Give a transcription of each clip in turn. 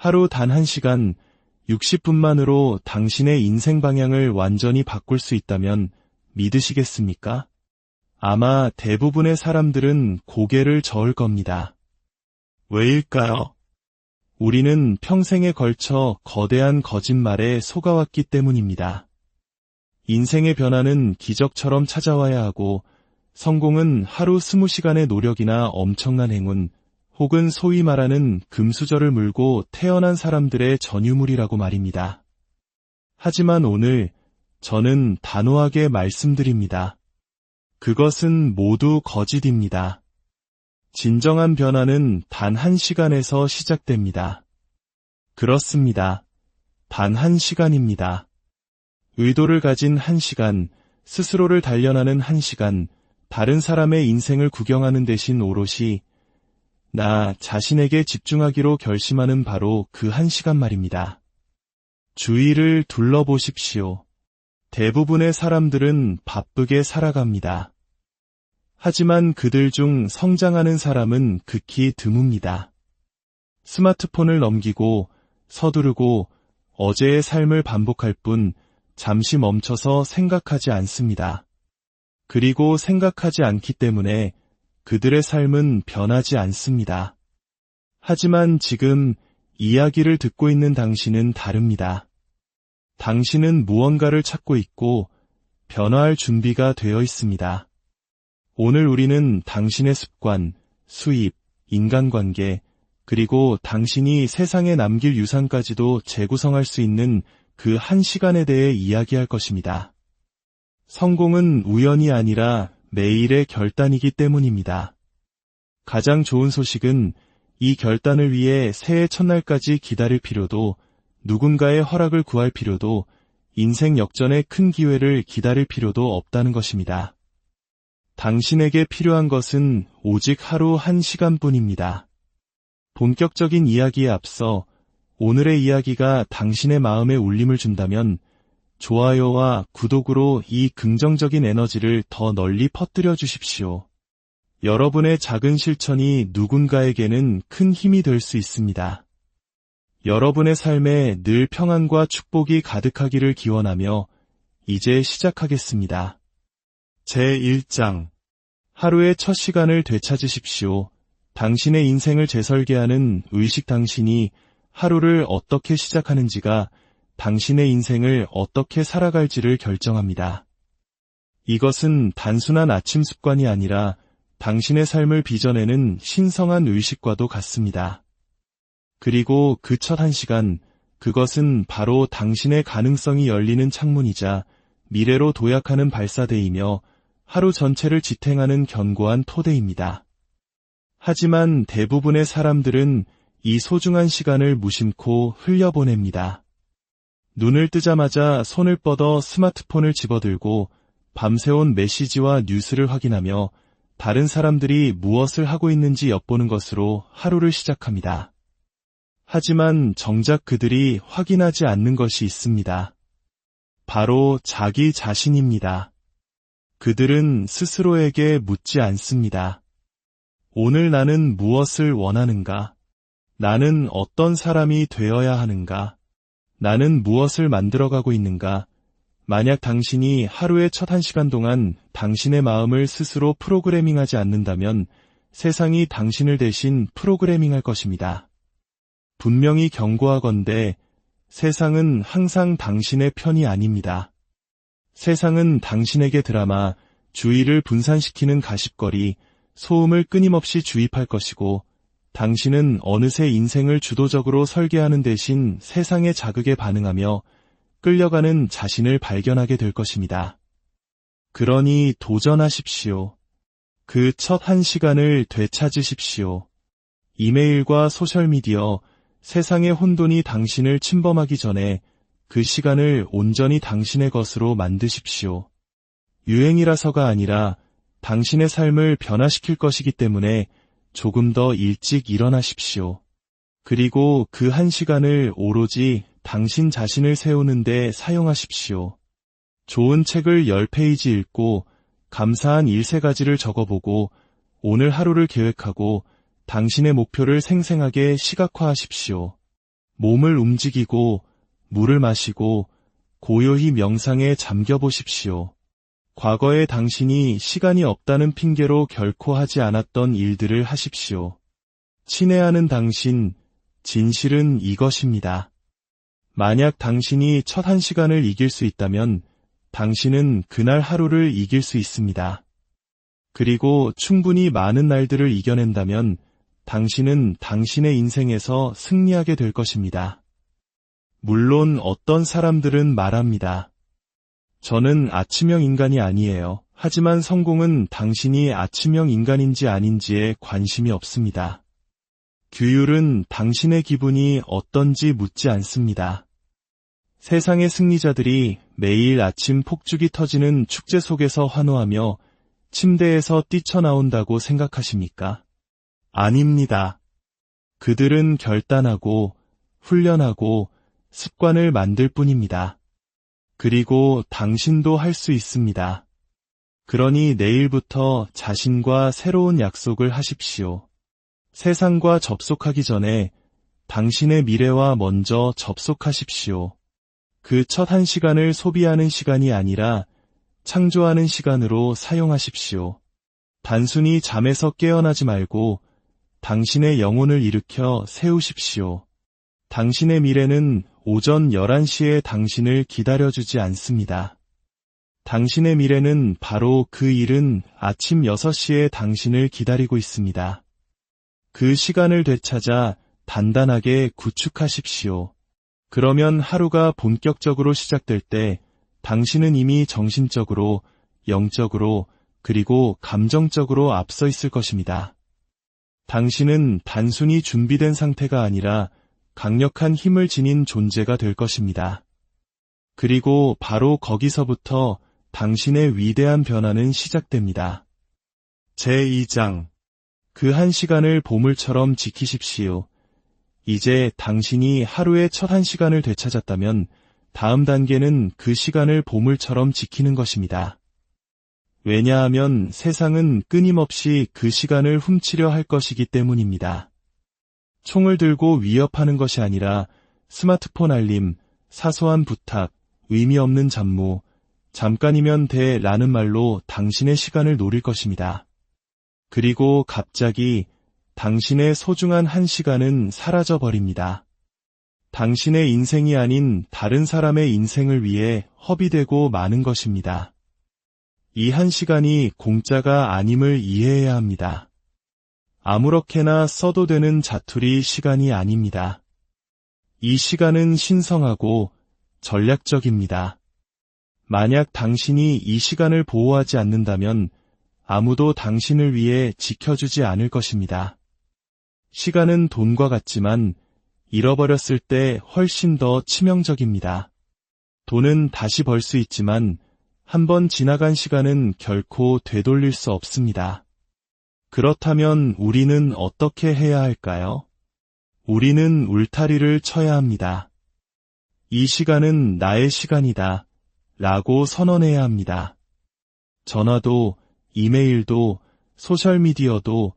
하루 단 1시간, 60분만으로 당신의 인생 방향을 완전히 바꿀 수 있다면 믿으시겠습니까? 아마 대부분의 사람들은 고개를 저을 겁니다. 왜일까요? 우리는 평생에 걸쳐 거대한 거짓말에 속아왔기 때문입니다. 인생의 변화는 기적처럼 찾아와야 하고 성공은 하루 20시간의 노력이나 엄청난 행운 혹은 소위 말하는 금수저를 물고 태어난 사람들의 전유물이라고 말입니다. 하지만 오늘 저는 단호하게 말씀드립니다. 그것은 모두 거짓입니다. 진정한 변화는 단 1시간에서 시작됩니다. 그렇습니다. 단 1시간입니다. 의도를 가진 1시간, 스스로를 단련하는 1시간, 다른 사람의 인생을 구경하는 대신 오롯이 나 자신에게 집중하기로 결심하는 바로 그 1시간 말입니다. 주위를 둘러보십시오. 대부분의 사람들은 바쁘게 살아갑니다. 하지만 그들 중 성장하는 사람은 극히 드뭅니다. 스마트폰을 넘기고 서두르고 어제의 삶을 반복할 뿐 잠시 멈춰서 생각하지 않습니다. 그리고 생각하지 않기 때문에 그들의 삶은 변하지 않습니다. 하지만 지금 이야기를 듣고 있는 당신은 다릅니다. 당신은 무언가를 찾고 있고 변화할 준비가 되어 있습니다. 오늘 우리는 당신의 습관, 수입, 인간관계, 그리고 당신이 세상에 남길 유산까지도 재구성할 수 있는 그 1시간에 대해 이야기할 것입니다. 성공은 우연이 아니라 매일의 결단이기 때문입니다. 가장 좋은 소식은 이 결단을 위해 새해 첫날까지 기다릴 필요도 누군가의 허락을 구할 필요도 인생 역전의 큰 기회를 기다릴 필요도 없다는 것입니다. 당신에게 필요한 것은 오직 하루 1시간뿐입니다. 본격적인 이야기에 앞서 오늘의 이야기가 당신의 마음에 울림을 준다면 좋아요와 구독으로 이 긍정적인 에너지를 더 널리 퍼뜨려 주십시오. 여러분의 작은 실천이 누군가에게는 큰 힘이 될 수 있습니다. 여러분의 삶에 늘 평안과 축복이 가득하기를 기원하며 이제 시작하겠습니다. 제1장 하루의 첫 시간을 되찾으십시오. 당신의 인생을 재설계하는 의식 당신이 하루를 어떻게 시작하는지가 당신의 인생을 어떻게 살아갈지를 결정합니다. 이것은 단순한 아침 습관이 아니라 당신의 삶을 빚어내는 신성한 의식과도 같습니다. 그리고 그 첫 1시간, 그것은 바로 당신의 가능성이 열리는 창문이자 미래로 도약하는 발사대이며 하루 전체를 지탱하는 견고한 토대입니다. 하지만 대부분의 사람들은 이 소중한 시간을 무심코 흘려보냅니다. 눈을 뜨자마자 손을 뻗어 스마트폰을 집어들고 밤새운 메시지와 뉴스를 확인하며 다른 사람들이 무엇을 하고 있는지 엿보는 것으로 하루를 시작합니다. 하지만 정작 그들이 확인하지 않는 것이 있습니다. 바로 자기 자신입니다. 그들은 스스로에게 묻지 않습니다. 오늘 나는 무엇을 원하는가? 나는 어떤 사람이 되어야 하는가? 나는 무엇을 만들어가고 있는가? 만약 당신이 하루의 첫 1시간 동안 당신의 마음을 스스로 프로그래밍하지 않는다면 세상이 당신을 대신 프로그래밍할 것입니다. 분명히 경고하건대 세상은 항상 당신의 편이 아닙니다. 세상은 당신에게 드라마, 주의를 분산시키는 가십거리, 소음을 끊임없이 주입할 것이고 당신은 어느새 인생을 주도적으로 설계하는 대신 세상의 자극에 반응하며 끌려가는 자신을 발견하게 될 것입니다. 그러니 도전하십시오. 그 첫 1시간을 되찾으십시오. 이메일과 소셜미디어, 세상의 혼돈이 당신을 침범하기 전에 그 시간을 온전히 당신의 것으로 만드십시오. 유행이라서가 아니라 당신의 삶을 변화시킬 것이기 때문에 조금 더 일찍 일어나십시오. 그리고 그 1시간을 오로지 당신 자신을 세우는 데 사용하십시오. 좋은 책을 10페이지 읽고 감사한 일세가지를 적어보고 오늘 하루를 계획하고 당신의 목표를 생생하게 시각화하십시오. 몸을 움직이고 물을 마시고 고요히 명상에 잠겨 보십시오. 과거에 당신이 시간이 없다는 핑계로 결코 하지 않았던 일들을 하십시오. 친애하는 당신, 진실은 이것입니다. 만약 당신이 첫 1시간을 이길 수 있다면 당신은 그날 하루를 이길 수 있습니다. 그리고 충분히 많은 날들을 이겨낸다면 당신은 당신의 인생에서 승리하게 될 것입니다. 물론 어떤 사람들은 말합니다. 저는 아침형 인간이 아니에요. 하지만 성공은 당신이 아침형 인간인지 아닌지에 관심이 없습니다. 규율은 당신의 기분이 어떤지 묻지 않습니다. 세상의 승리자들이 매일 아침 폭죽이 터지는 축제 속에서 환호하며 침대에서 뛰쳐나온다고 생각하십니까? 아닙니다. 그들은 결단하고 훈련하고 습관을 만들 뿐입니다. 그리고 당신도 할 수 있습니다. 그러니 내일부터 자신과 새로운 약속을 하십시오. 세상과 접속하기 전에 당신의 미래와 먼저 접속하십시오. 그 첫 1시간을 소비하는 시간이 아니라 창조하는 시간으로 사용하십시오. 단순히 잠에서 깨어나지 말고 당신의 영혼을 일으켜 세우십시오. 당신의 미래는 오전 11시에 당신을 기다려주지 않습니다. 당신의 미래는 바로 그 일은 아침 6시에 당신을 기다리고 있습니다. 그 시간을 되찾아 단단하게 구축하십시오. 그러면 하루가 본격적으로 시작될 때 당신은 이미 정신적으로, 영적으로, 그리고 감정적으로 앞서 있을 것입니다. 당신은 단순히 준비된 상태가 아니라 강력한 힘을 지닌 존재가 될 것입니다. 그리고 바로 거기서부터 당신의 위대한 변화는 시작됩니다. 제2장. 그 1시간을 보물처럼 지키십시오. 이제 당신이 하루의 첫 1시간을 되찾았다면 다음 단계는 그 시간을 보물처럼 지키는 것입니다. 왜냐하면 세상은 끊임없이 그 시간을 훔치려 할 것이기 때문입니다. 총을 들고 위협하는 것이 아니라 스마트폰 알림, 사소한 부탁, 의미 없는 잡무, 잠깐이면 돼라는 말로 당신의 시간을 노릴 것입니다. 그리고 갑자기 당신의 소중한 1시간은 사라져버립니다. 당신의 인생이 아닌 다른 사람의 인생을 위해 허비되고 마는 것입니다. 이 1시간이 공짜가 아님을 이해해야 합니다. 아무렇게나 써도 되는 자투리 시간이 아닙니다. 이 시간은 신성하고 전략적입니다. 만약 당신이 이 시간을 보호하지 않는다면 아무도 당신을 위해 지켜주지 않을 것입니다. 시간은 돈과 같지만 잃어버렸을 때 훨씬 더 치명적입니다. 돈은 다시 벌 수 있지만 한번 지나간 시간은 결코 되돌릴 수 없습니다. 그렇다면 우리는 어떻게 해야 할까요? 우리는 울타리를 쳐야 합니다. 이 시간은 나의 시간이다 라고 선언해야 합니다. 전화도, 이메일도, 소셜미디어도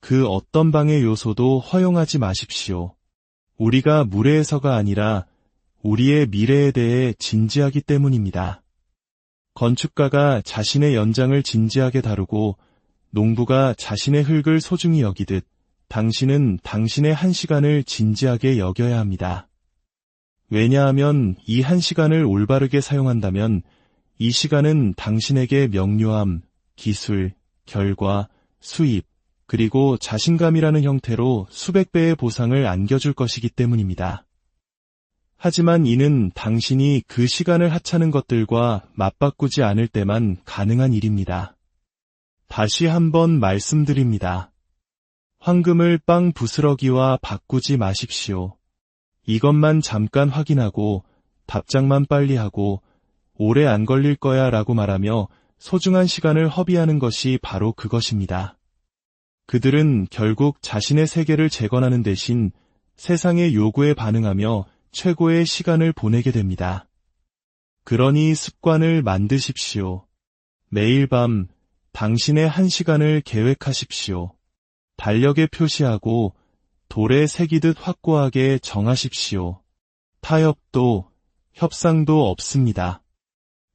그 어떤 방해 요소도 허용하지 마십시오. 우리가 무례해서가 아니라 우리의 미래에 대해 진지하기 때문입니다. 건축가가 자신의 연장을 진지하게 다루고 농부가 자신의 흙을 소중히 여기듯 당신은 당신의 1시간을 진지하게 여겨야 합니다. 왜냐하면 이 1시간을 올바르게 사용한다면 이 시간은 당신에게 명료함, 기술, 결과, 수입, 그리고 자신감이라는 형태로 수백 배의 보상을 안겨줄 것이기 때문입니다. 하지만 이는 당신이 그 시간을 하찮은 것들과 맞바꾸지 않을 때만 가능한 일입니다. 다시 한번 말씀드립니다. 황금을 빵 부스러기와 바꾸지 마십시오. 이것만 잠깐 확인하고 답장만 빨리 하고 오래 안 걸릴 거야 라고 말하며 소중한 시간을 허비하는 것이 바로 그것입니다. 그들은 결국 자신의 세계를 재건하는 대신 세상의 요구에 반응하며 최고의 시간을 보내게 됩니다. 그러니 습관을 만드십시오. 매일 밤 당신의 1시간을 계획하십시오. 달력에 표시하고 돌에 새기듯 확고하게 정하십시오. 타협도, 협상도 없습니다.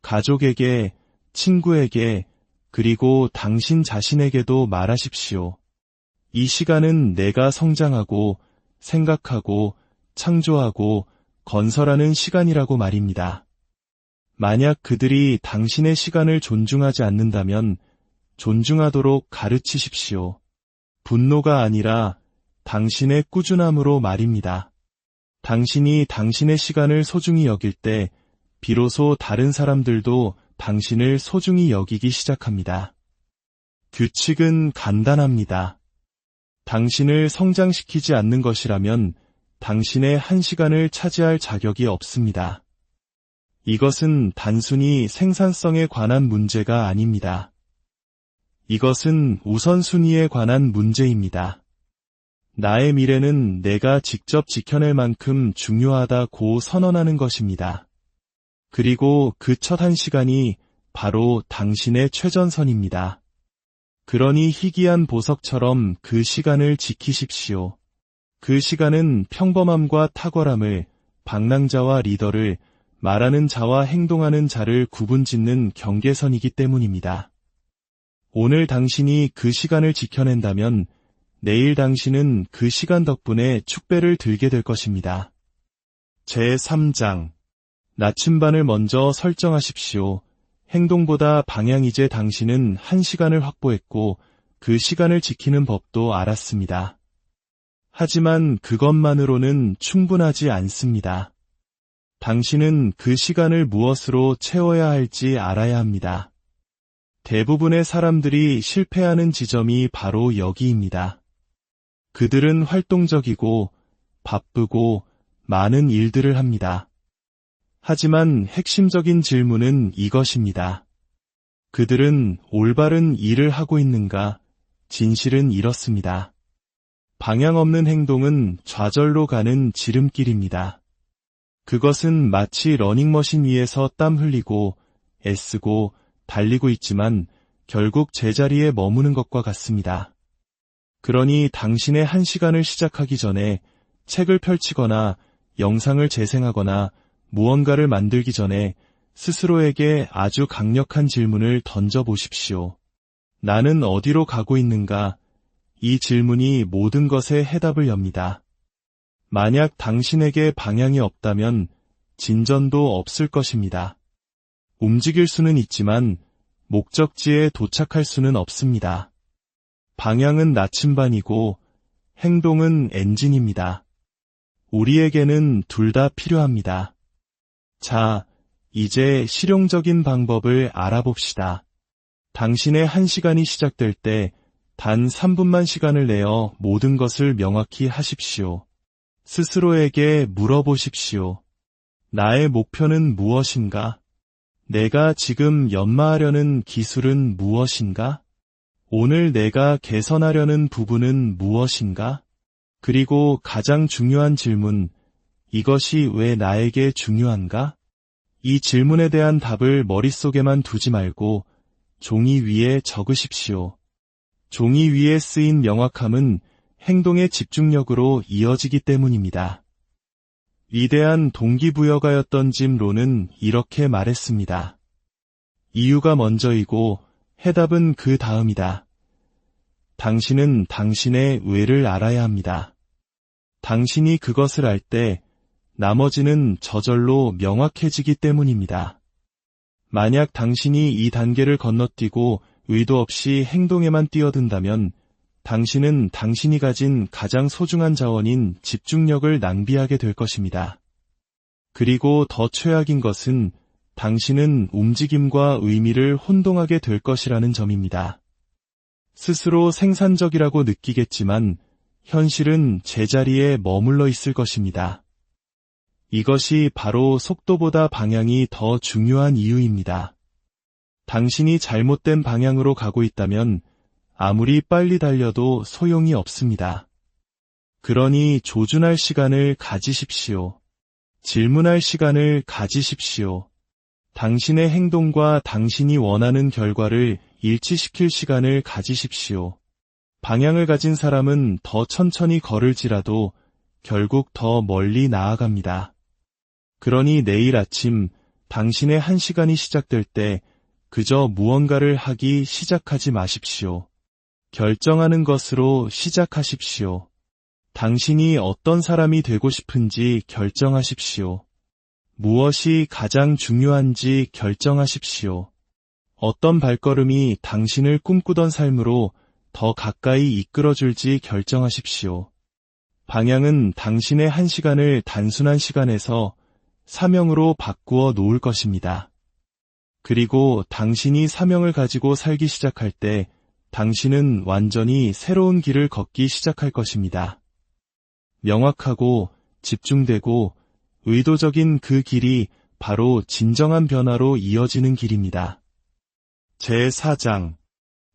가족에게, 친구에게, 그리고 당신 자신에게도 말하십시오. 이 시간은 내가 성장하고, 생각하고, 창조하고, 건설하는 시간이라고 말입니다. 만약 그들이 당신의 시간을 존중하지 않는다면 존중하도록 가르치십시오. 분노가 아니라 당신의 꾸준함으로 말입니다. 당신이 당신의 시간을 소중히 여길 때 비로소 다른 사람들도 당신을 소중히 여기기 시작합니다. 규칙은 간단합니다. 당신을 성장시키지 않는 것이라면 당신의 한 시간을 차지할 자격이 없습니다. 이것은 단순히 생산성에 관한 문제가 아닙니다. 이것은 우선순위에 관한 문제입니다. 나의 미래는 내가 직접 지켜낼 만큼 중요하다고 선언하는 것입니다. 그리고 그 첫 한 시간이 바로 당신의 최전선입니다. 그러니 희귀한 보석처럼 그 시간을 지키십시오. 그 시간은 평범함과 탁월함을, 방랑자와 리더를, 말하는 자와 행동하는 자를 구분짓는 경계선이기 때문입니다. 오늘 당신이 그 시간을 지켜낸다면 내일 당신은 그 시간 덕분에 축배를 들게 될 것입니다. 제3장 나침반을 먼저 설정하십시오. 행동보다 방향이제 당신은 한 시간을 확보했고 그 시간을 지키는 법도 알았습니다. 하지만 그것만으로는 충분하지 않습니다. 당신은 그 시간을 무엇으로 채워야 할지 알아야 합니다. 대부분의 사람들이 실패하는 지점이 바로 여기입니다. 그들은 활동적이고 바쁘고 많은 일들을 합니다. 하지만 핵심적인 질문은 이것입니다. 그들은 올바른 일을 하고 있는가? 진실은 이렇습니다. 방향 없는 행동은 좌절로 가는 지름길입니다. 그것은 마치 러닝머신 위에서 땀 흘리고 애쓰고 달리고 있지만 결국 제자리에 머무는 것과 같습니다. 그러니 당신의 한 시간을 시작하기 전에 책을 펼치거나 영상을 재생하거나 무언가를 만들기 전에 스스로에게 아주 강력한 질문을 던져보십시오. 나는 어디로 가고 있는가? 이 질문이 모든 것에 해답을 엽니다. 만약 당신에게 방향이 없다면 진전도 없을 것입니다. 움직일 수는 있지만 목적지에 도착할 수는 없습니다. 방향은 나침반이고 행동은 엔진입니다. 우리에게는 둘 다 필요합니다. 자, 이제 실용적인 방법을 알아봅시다. 당신의 한 시간이 시작될 때 단 3분만 시간을 내어 모든 것을 명확히 하십시오. 스스로에게 물어보십시오. 나의 목표는 무엇인가? 내가 지금 연마하려는 기술은 무엇인가? 오늘 내가 개선하려는 부분은 무엇인가? 그리고 가장 중요한 질문, 이것이 왜 나에게 중요한가? 이 질문에 대한 답을 머릿속에만 두지 말고 종이 위에 적으십시오. 종이 위에 쓰인 명확함은 행동의 집중력으로 이어지기 때문입니다. 위대한 동기부여가였던 짐 론은 이렇게 말했습니다. 이유가 먼저이고 해답은 그 다음이다. 당신은 당신의 왜를 알아야 합니다. 당신이 그것을 알 때 나머지는 저절로 명확해지기 때문입니다. 만약 당신이 이 단계를 건너뛰고 의도 없이 행동에만 뛰어든다면 당신은 당신이 가진 가장 소중한 자원인 집중력을 낭비하게 될 것입니다. 그리고 더 최악인 것은 당신은 움직임과 의미를 혼동하게 될 것이라는 점입니다. 스스로 생산적이라고 느끼겠지만 현실은 제자리에 머물러 있을 것입니다. 이것이 바로 속도보다 방향이 더 중요한 이유입니다. 당신이 잘못된 방향으로 가고 있다면 아무리 빨리 달려도 소용이 없습니다. 그러니 조준할 시간을 가지십시오. 질문할 시간을 가지십시오. 당신의 행동과 당신이 원하는 결과를 일치시킬 시간을 가지십시오. 방향을 가진 사람은 더 천천히 걸을지라도 결국 더 멀리 나아갑니다. 그러니 내일 아침 당신의 1시간이 시작될 때 그저 무언가를 하기 시작하지 마십시오. 결정하는 것으로 시작하십시오. 당신이 어떤 사람이 되고 싶은지 결정하십시오. 무엇이 가장 중요한지 결정하십시오. 어떤 발걸음이 당신을 꿈꾸던 삶으로 더 가까이 이끌어줄지 결정하십시오. 방향은 당신의 1시간을 단순한 시간에서 사명으로 바꾸어 놓을 것입니다. 그리고 당신이 사명을 가지고 살기 시작할 때 당신은 완전히 새로운 길을 걷기 시작할 것입니다. 명확하고 집중되고 의도적인 그 길이 바로 진정한 변화로 이어지는 길입니다. 제4장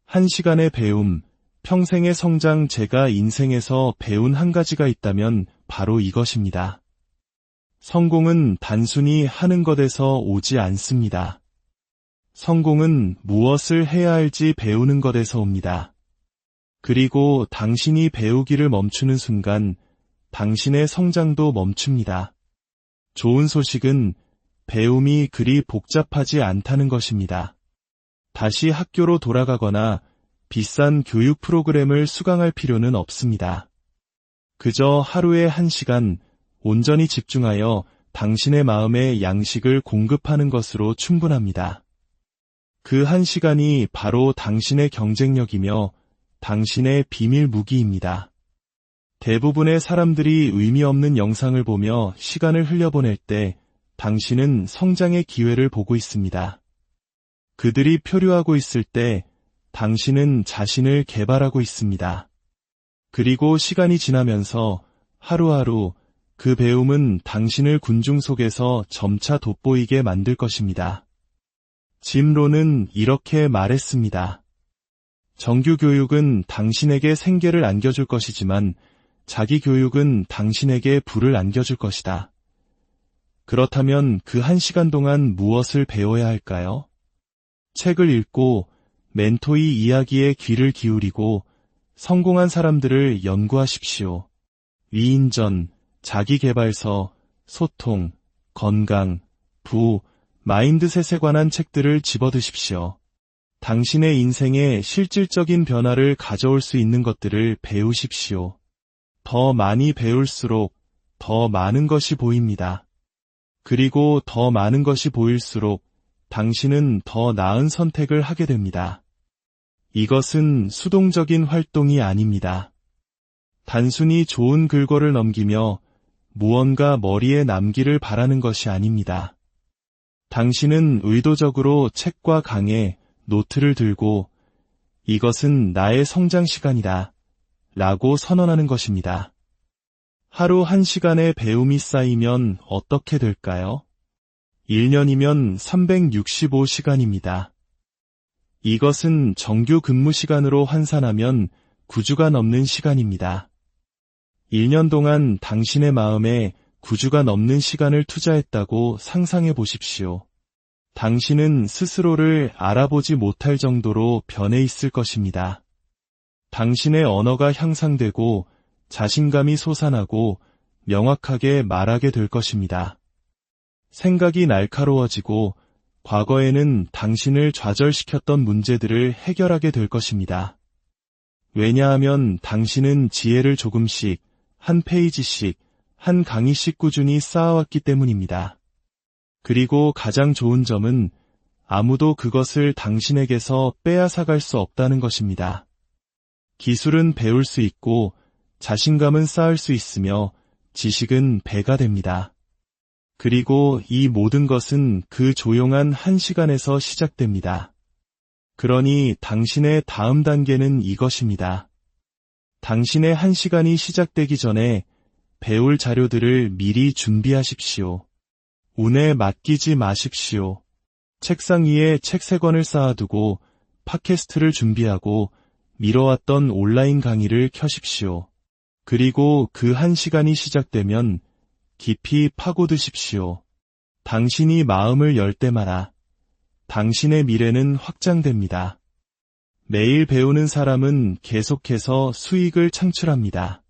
1시간의 배움, 평생의 성장. 제가 인생에서 배운 한 가지가 있다면 바로 이것입니다. 성공은 단순히 하는 것에서 오지 않습니다. 성공은 무엇을 해야 할지 배우는 것에서 옵니다. 그리고 당신이 배우기를 멈추는 순간 당신의 성장도 멈춥니다. 좋은 소식은 배움이 그리 복잡하지 않다는 것입니다. 다시 학교로 돌아가거나 비싼 교육 프로그램을 수강할 필요는 없습니다. 그저 하루에 1시간 온전히 집중하여 당신의 마음에 양식을 공급하는 것으로 충분합니다. 그 1시간이 바로 당신의 경쟁력이며 당신의 비밀 무기입니다. 대부분의 사람들이 의미 없는 영상을 보며 시간을 흘려보낼 때 당신은 성장의 기회를 보고 있습니다. 그들이 표류하고 있을 때 당신은 자신을 개발하고 있습니다. 그리고 시간이 지나면서 하루하루 그 배움은 당신을 군중 속에서 점차 돋보이게 만들 것입니다. 짐 론은 이렇게 말했습니다. 정규 교육은 당신에게 생계를 안겨줄 것이지만 자기 교육은 당신에게 부를 안겨줄 것이다. 그렇다면 그 1시간 동안 무엇을 배워야 할까요? 책을 읽고 멘토의 이야기에 귀를 기울이고 성공한 사람들을 연구하십시오. 위인전, 자기개발서, 소통, 건강, 마인드셋에 관한 책들을 집어드십시오. 당신의 인생에 실질적인 변화를 가져올 수 있는 것들을 배우십시오. 더 많이 배울수록 더 많은 것이 보입니다. 그리고 더 많은 것이 보일수록 당신은 더 나은 선택을 하게 됩니다. 이것은 수동적인 활동이 아닙니다. 단순히 좋은 글꼴을 넘기며 무언가 머리에 남기를 바라는 것이 아닙니다. 당신은 의도적으로 책과 강에 노트를 들고 이것은 나의 성장 시간이다 라고 선언하는 것입니다. 하루 1시간의 배움이 쌓이면 어떻게 될까요? 1년이면 365시간입니다. 이것은 정규 근무 시간으로 환산하면 9주가 넘는 시간입니다. 1년 동안 당신의 마음에 9주가 넘는 시간을 투자했다고 상상해 보십시오. 당신은 스스로를 알아보지 못할 정도로 변해 있을 것입니다. 당신의 언어가 향상되고 자신감이 솟아나고 명확하게 말하게 될 것입니다. 생각이 날카로워지고 과거에는 당신을 좌절시켰던 문제들을 해결하게 될 것입니다. 왜냐하면 당신은 지혜를 조금씩, 한 페이지씩, 한 강의씩 꾸준히 쌓아왔기 때문입니다. 그리고 가장 좋은 점은 아무도 그것을 당신에게서 빼앗아갈 수 없다는 것입니다. 기술은 배울 수 있고 자신감은 쌓을 수 있으며 지식은 배가 됩니다. 그리고 이 모든 것은 그 조용한 1시간에서 시작됩니다. 그러니 당신의 다음 단계는 이것입니다. 당신의 1시간이 시작되기 전에 배울 자료들을 미리 준비하십시오. 운에 맡기지 마십시오. 책상 위에 책 3권을 쌓아두고 팟캐스트를 준비하고 미뤄왔던 온라인 강의를 켜십시오. 그리고 그 1시간이 시작되면 깊이 파고드십시오. 당신이 마음을 열 때마다 당신의 미래는 확장됩니다. 매일 배우는 사람은 계속해서 수익을 창출합니다.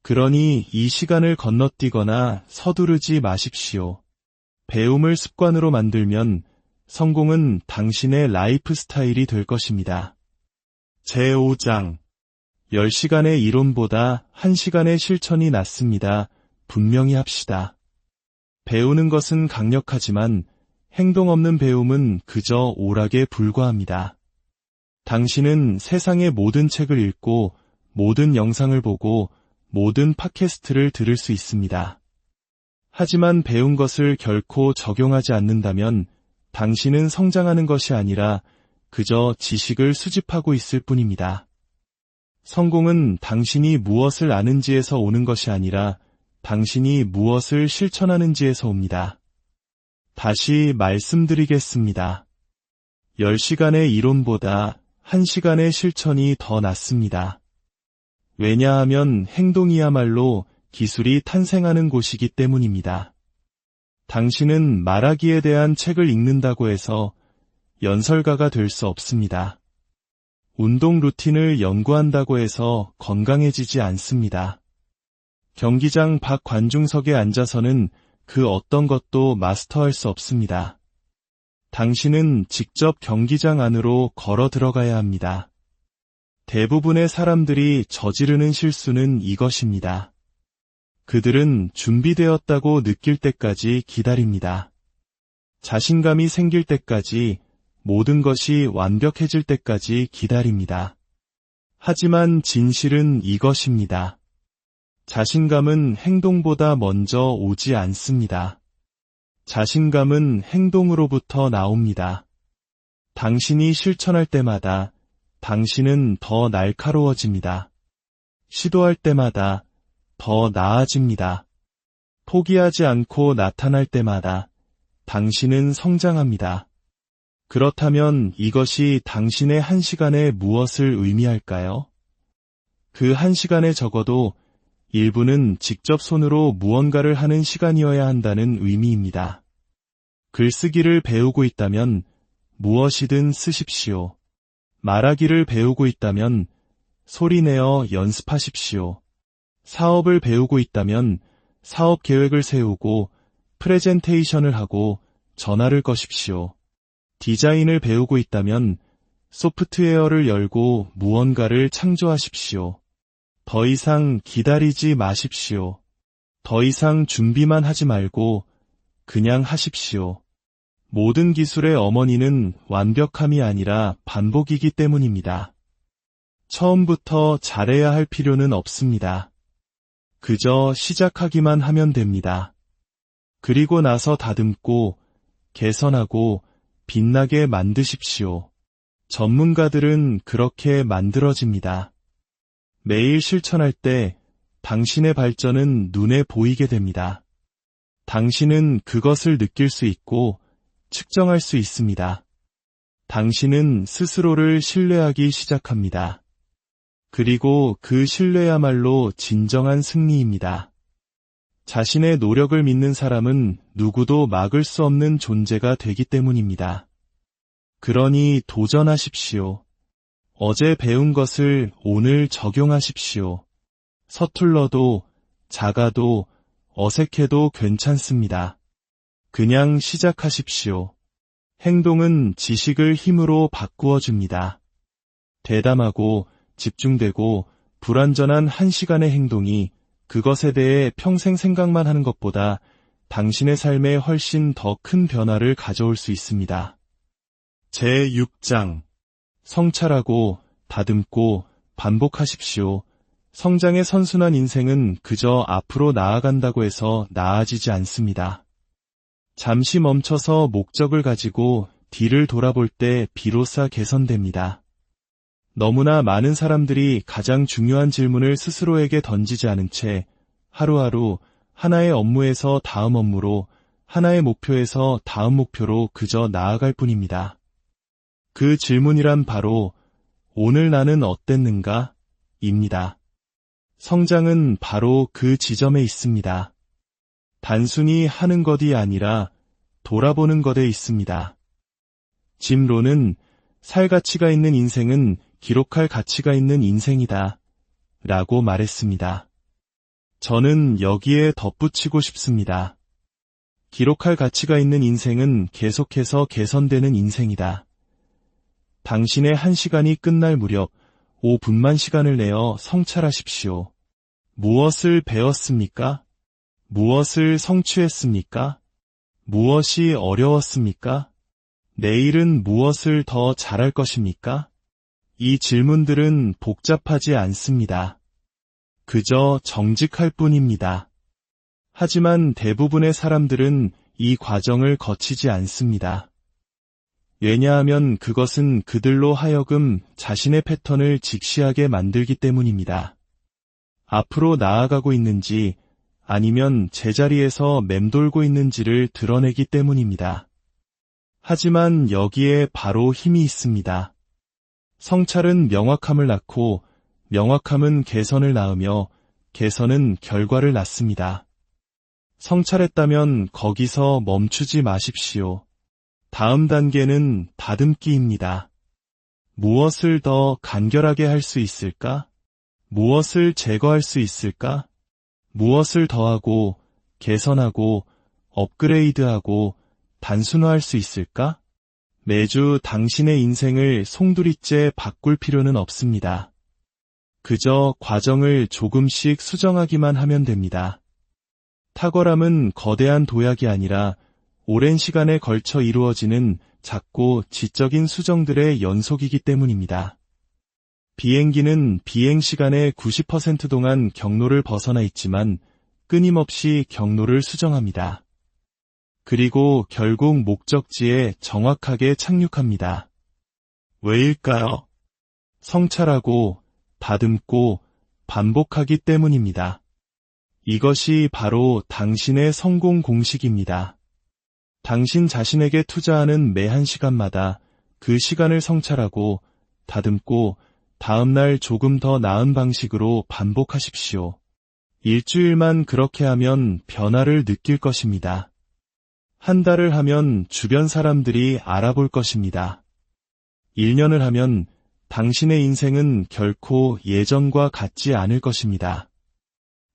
그러니 이 시간을 건너뛰거나 서두르지 마십시오. 배움을 습관으로 만들면 성공은 당신의 라이프 스타일이 될 것입니다. 제5장 10시간의 이론보다 1시간의 실천이 낫습니다. 분명히 합시다. 배우는 것은 강력하지만 행동 없는 배움은 그저 오락에 불과합니다. 당신은 세상의 모든 책을 읽고 모든 영상을 보고 모든 팟캐스트를 들을 수 있습니다. 하지만 배운 것을 결코 적용하지 않는다면 당신은 성장하는 것이 아니라 그저 지식을 수집하고 있을 뿐입니다. 성공은 당신이 무엇을 아는지에서 오는 것이 아니라 당신이 무엇을 실천하는지에서 옵니다. 다시 말씀드리겠습니다. 10시간의 이론보다 1시간의 실천이 더 낫습니다. 왜냐하면 행동이야말로 기술이 탄생하는 곳이기 때문입니다. 당신은 말하기에 대한 책을 읽는다고 해서 연설가가 될 수 없습니다. 운동 루틴을 연구한다고 해서 건강해지지 않습니다. 경기장 밖 관중석에 앉아서는 그 어떤 것도 마스터할 수 없습니다. 당신은 직접 경기장 안으로 걸어 들어가야 합니다. 대부분의 사람들이 저지르는 실수는 이것입니다. 그들은 준비되었다고 느낄 때까지 기다립니다. 자신감이 생길 때까지, 모든 것이 완벽해질 때까지 기다립니다. 하지만 진실은 이것입니다. 자신감은 행동보다 먼저 오지 않습니다. 자신감은 행동으로부터 나옵니다. 당신이 실천할 때마다 당신은 더 날카로워집니다. 시도할 때마다 더 나아집니다. 포기하지 않고 나타날 때마다 당신은 성장합니다. 그렇다면 이것이 당신의 1시간에 무엇을 의미할까요? 그 1시간에 적어도 일부는 직접 손으로 무언가를 하는 시간이어야 한다는 의미입니다. 글쓰기를 배우고 있다면 무엇이든 쓰십시오. 말하기를 배우고 있다면 소리내어 연습하십시오. 사업을 배우고 있다면 사업 계획을 세우고 프레젠테이션을 하고 전화를 거십시오. 디자인을 배우고 있다면 소프트웨어를 열고 무언가를 창조하십시오. 더 이상 기다리지 마십시오. 더 이상 준비만 하지 말고 그냥 하십시오. 모든 기술의 어머니는 완벽함이 아니라 반복이기 때문입니다. 처음부터 잘해야 할 필요는 없습니다. 그저 시작하기만 하면 됩니다. 그리고 나서 다듬고 개선하고 빛나게 만드십시오. 전문가들은 그렇게 만들어집니다. 매일 실천할 때 당신의 발전은 눈에 보이게 됩니다. 당신은 그것을 느낄 수 있고 측정할 수 있습니다. 당신은 스스로를 신뢰하기 시작합니다. 그리고 그 신뢰야말로 진정한 승리입니다. 자신의 노력을 믿는 사람은 누구도 막을 수 없는 존재가 되기 때문입니다. 그러니 도전하십시오. 어제 배운 것을 오늘 적용하십시오. 서툴러도 작아도 어색해도 괜찮습니다. 그냥 시작하십시오. 행동은 지식을 힘으로 바꾸어 줍니다. 대담하고 집중되고 불완전한 1시간의 행동이 그것에 대해 평생 생각만 하는 것보다 당신의 삶에 훨씬 더 큰 변화를 가져올 수 있습니다. 제6장 성찰하고 다듬고 반복하십시오. 성장의 선순환 인생은 그저 앞으로 나아간다고 해서 나아지지 않습니다. 잠시 멈춰서 목적을 가지고 뒤를 돌아볼 때 비로소 개선됩니다. 너무나 많은 사람들이 가장 중요한 질문을 스스로에게 던지지 않은 채 하루하루 하나의 업무에서 다음 업무로, 하나의 목표에서 다음 목표로 그저 나아갈 뿐입니다. 그 질문이란 바로 오늘 나는 어땠는가? 입니다. 성장은 바로 그 지점에 있습니다. 단순히 하는 것이 아니라 돌아보는 것에 있습니다. 짐 론은 살 가치가 있는 인생은 기록할 가치가 있는 인생이다. 라고 말했습니다. 저는 여기에 덧붙이고 싶습니다. 기록할 가치가 있는 인생은 계속해서 개선되는 인생이다. 당신의 1시간이 끝날 무렵 5분만 시간을 내어 성찰하십시오. 무엇을 배웠습니까? 무엇을 성취했습니까? 무엇이 어려웠습니까? 내일은 무엇을 더 잘할 것입니까? 이 질문들은 복잡하지 않습니다. 그저 정직할 뿐입니다. 하지만 대부분의 사람들은 이 과정을 거치지 않습니다. 왜냐하면 그것은 그들로 하여금 자신의 패턴을 직시하게 만들기 때문입니다. 앞으로 나아가고 있는지 아니면 제자리에서 맴돌고 있는지를 드러내기 때문입니다. 하지만 여기에 바로 힘이 있습니다. 성찰은 명확함을 낳고 명확함은 개선을 낳으며 개선은 결과를 낳습니다. 성찰했다면 거기서 멈추지 마십시오. 다음 단계는 다듬기입니다. 무엇을 더 간결하게 할 수 있을까? 무엇을 제거할 수 있을까? 무엇을 더하고, 개선하고, 업그레이드하고, 단순화할 수 있을까? 매주 당신의 인생을 송두리째 바꿀 필요는 없습니다. 그저 과정을 조금씩 수정하기만 하면 됩니다. 탁월함은 거대한 도약이 아니라 오랜 시간에 걸쳐 이루어지는 작고 지적인 수정들의 연속이기 때문입니다. 비행기는 비행 시간의 90% 동안 경로를 벗어나 있지만 끊임없이 경로를 수정합니다. 그리고 결국 목적지에 정확하게 착륙합니다. 왜일까요? 성찰하고, 다듬고, 반복하기 때문입니다. 이것이 바로 당신의 성공 공식입니다. 당신 자신에게 투자하는 매 한 시간마다 그 시간을 성찰하고, 다듬고, 다음날 조금 더 나은 방식으로 반복하십시오. 일주일만 그렇게 하면 변화를 느낄 것입니다. 한 달을 하면 주변 사람들이 알아볼 것입니다. 1년을 하면 당신의 인생은 결코 예전과 같지 않을 것입니다.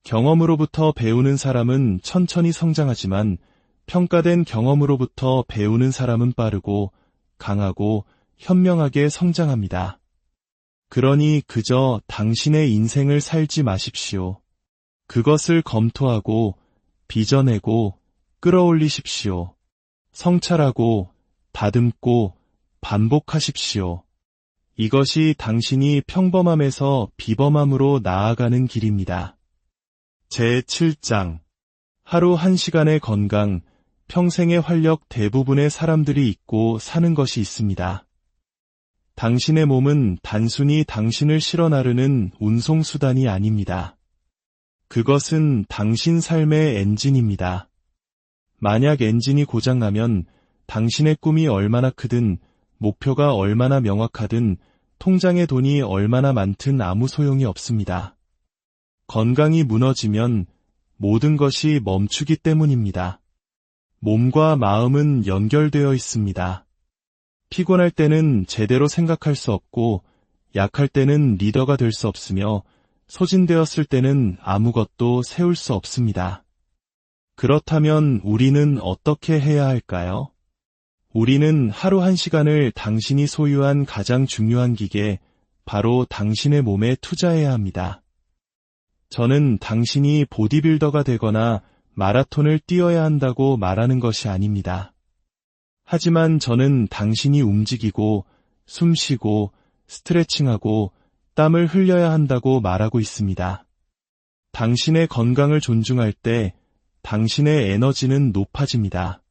경험으로부터 배우는 사람은 천천히 성장하지만 평가된 경험으로부터 배우는 사람은 빠르고 강하고 현명하게 성장합니다. 그러니 그저 당신의 인생을 살지 마십시오. 그것을 검토하고 빚어내고 끌어올리십시오. 성찰하고 다듬고 반복하십시오. 이것이 당신이 평범함에서 비범함으로 나아가는 길입니다. 제7장 하루 1시간의 건강, 평생의 활력 대부분의 사람들이 잊고 사는 것이 있습니다. 당신의 몸은 단순히 당신을 실어 나르는 운송수단이 아닙니다. 그것은 당신 삶의 엔진입니다. 만약 엔진이 고장나면 당신의 꿈이 얼마나 크든 목표가 얼마나 명확하든 통장에 돈이 얼마나 많든 아무 소용이 없습니다. 건강이 무너지면 모든 것이 멈추기 때문입니다. 몸과 마음은 연결되어 있습니다. 피곤할 때는 제대로 생각할 수 없고 약할 때는 리더가 될 수 없으며 소진되었을 때는 아무것도 세울 수 없습니다. 그렇다면 우리는 어떻게 해야 할까요? 우리는 하루 1시간을 당신이 소유한 가장 중요한 기계, 바로 당신의 몸에 투자해야 합니다. 저는 당신이 보디빌더가 되거나 마라톤을 뛰어야 한다고 말하는 것이 아닙니다. 하지만 저는 당신이 움직이고, 숨쉬고, 스트레칭하고, 땀을 흘려야 한다고 말하고 있습니다. 당신의 건강을 존중할 때 당신의 에너지는 높아집니다.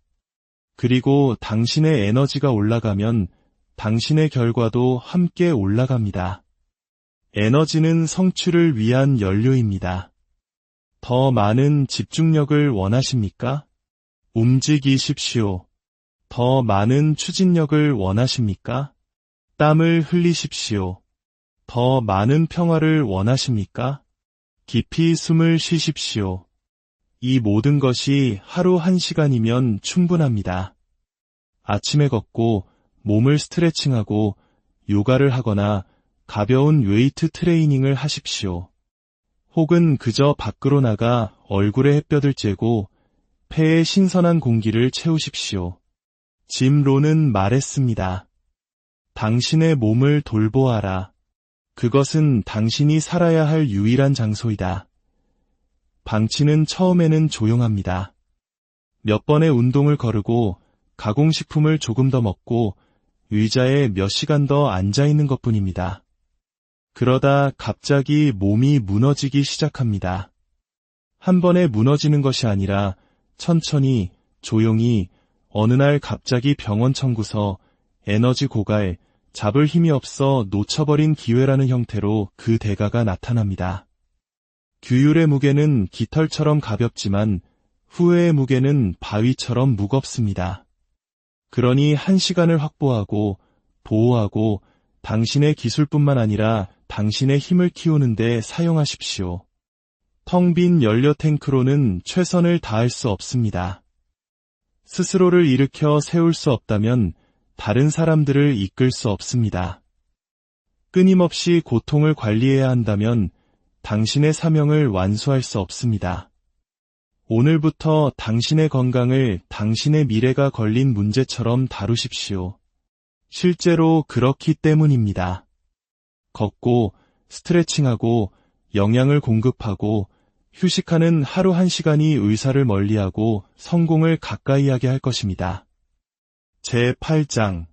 그리고 당신의 에너지가 올라가면 당신의 결과도 함께 올라갑니다. 에너지는 성취를 위한 연료입니다. 더 많은 집중력을 원하십니까? 움직이십시오. 더 많은 추진력을 원하십니까? 땀을 흘리십시오. 더 많은 평화를 원하십니까? 깊이 숨을 쉬십시오. 이 모든 것이 하루 1시간이면 충분합니다. 아침에 걷고 몸을 스트레칭하고 요가를 하거나 가벼운 웨이트 트레이닝을 하십시오. 혹은 그저 밖으로 나가 얼굴에 햇볕을 쬐고 폐에 신선한 공기를 채우십시오. 짐 론은 말했습니다. 당신의 몸을 돌보아라. 그것은 당신이 살아야 할 유일한 장소이다. 방치는 처음에는 조용합니다. 몇 번의 운동을 거르고 가공식품을 조금 더 먹고 의자에 몇 시간 더 앉아있는 것뿐입니다. 그러다 갑자기 몸이 무너지기 시작합니다. 한 번에 무너지는 것이 아니라 천천히, 조용히 어느 날 갑자기 병원 청구서, 에너지 고갈, 잡을 힘이 없어 놓쳐버린 기회라는 형태로 그 대가가 나타납니다. 규율의 무게는 깃털처럼 가볍지만 후회의 무게는 바위처럼 무겁습니다. 그러니 1시간을 확보하고 보호하고 당신의 기술뿐만 아니라 당신의 힘을 키우는 데 사용하십시오. 텅 빈 연료 탱크로는 최선을 다할 수 없습니다. 스스로를 일으켜 세울 수 없다면 다른 사람들을 이끌 수 없습니다. 끊임없이 고통을 관리해야 한다면 당신의 사명을 완수할 수 없습니다. 오늘부터 당신의 건강을 당신의 미래가 걸린 문제처럼 다루십시오. 실제로 그렇기 때문입니다. 걷고, 스트레칭하고, 영양을 공급하고, 휴식하는 하루 1시간이 의사를 멀리하고 성공을 가까이 하게 할 것입니다. 제8장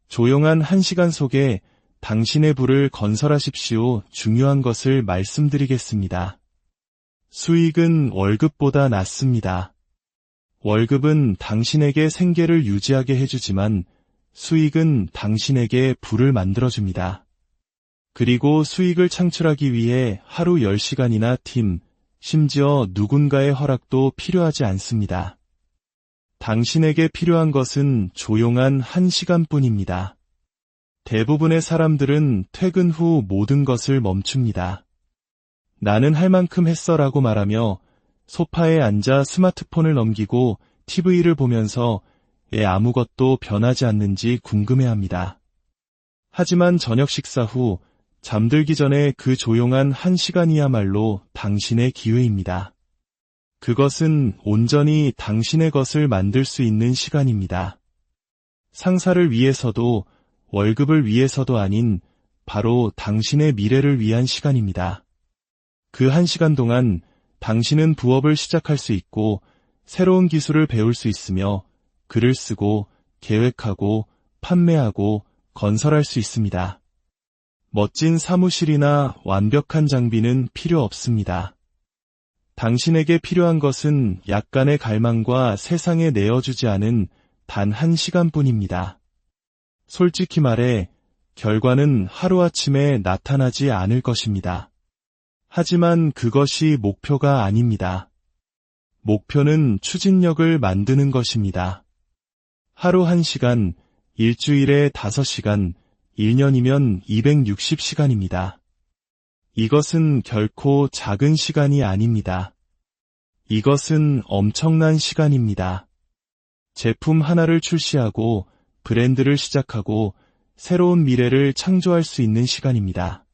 조용한 1시간 속에 당신의 부를 건설하십시오. 중요한 것을 말씀드리겠습니다. 수익은 월급보다 낫습니다. 월급은 당신에게 생계를 유지하게 해주지만 수익은 당신에게 부를 만들어줍니다. 그리고 수익을 창출하기 위해 하루 10시간이나 팀, 심지어 누군가의 허락도 필요하지 않습니다. 당신에게 필요한 것은 조용한 1시간뿐입니다. 대부분의 사람들은 퇴근 후 모든 것을 멈춥니다. 나는 할 만큼 했어라고 말하며 소파에 앉아 스마트폰을 넘기고 TV를 보면서 왜 아무것도 변하지 않는지 궁금해합니다. 하지만 저녁 식사 후 잠들기 전에 그 조용한 1시간이야말로 당신의 기회입니다. 그것은 온전히 당신의 것을 만들 수 있는 시간입니다. 상사를 위해서도 월급을 위해서도 아닌 바로 당신의 미래를 위한 시간입니다. 그 1시간 동안 당신은 부업을 시작할 수 있고 새로운 기술을 배울 수 있으며 글을 쓰고 계획하고 판매하고 건설할 수 있습니다. 멋진 사무실이나 완벽한 장비는 필요 없습니다. 당신에게 필요한 것은 약간의 갈망과 세상에 내어주지 않은 단 1시간뿐입니다. 솔직히 말해 결과는 하루아침에 나타나지 않을 것입니다. 하지만 그것이 목표가 아닙니다. 목표는 추진력을 만드는 것입니다. 하루 1시간, 일주일에 5시간, 1년이면 260시간입니다. 이것은 결코 작은 시간이 아닙니다. 이것은 엄청난 시간입니다. 제품 하나를 출시하고 브랜드를 시작하고 새로운 미래를 창조할 수 있는 시간입니다.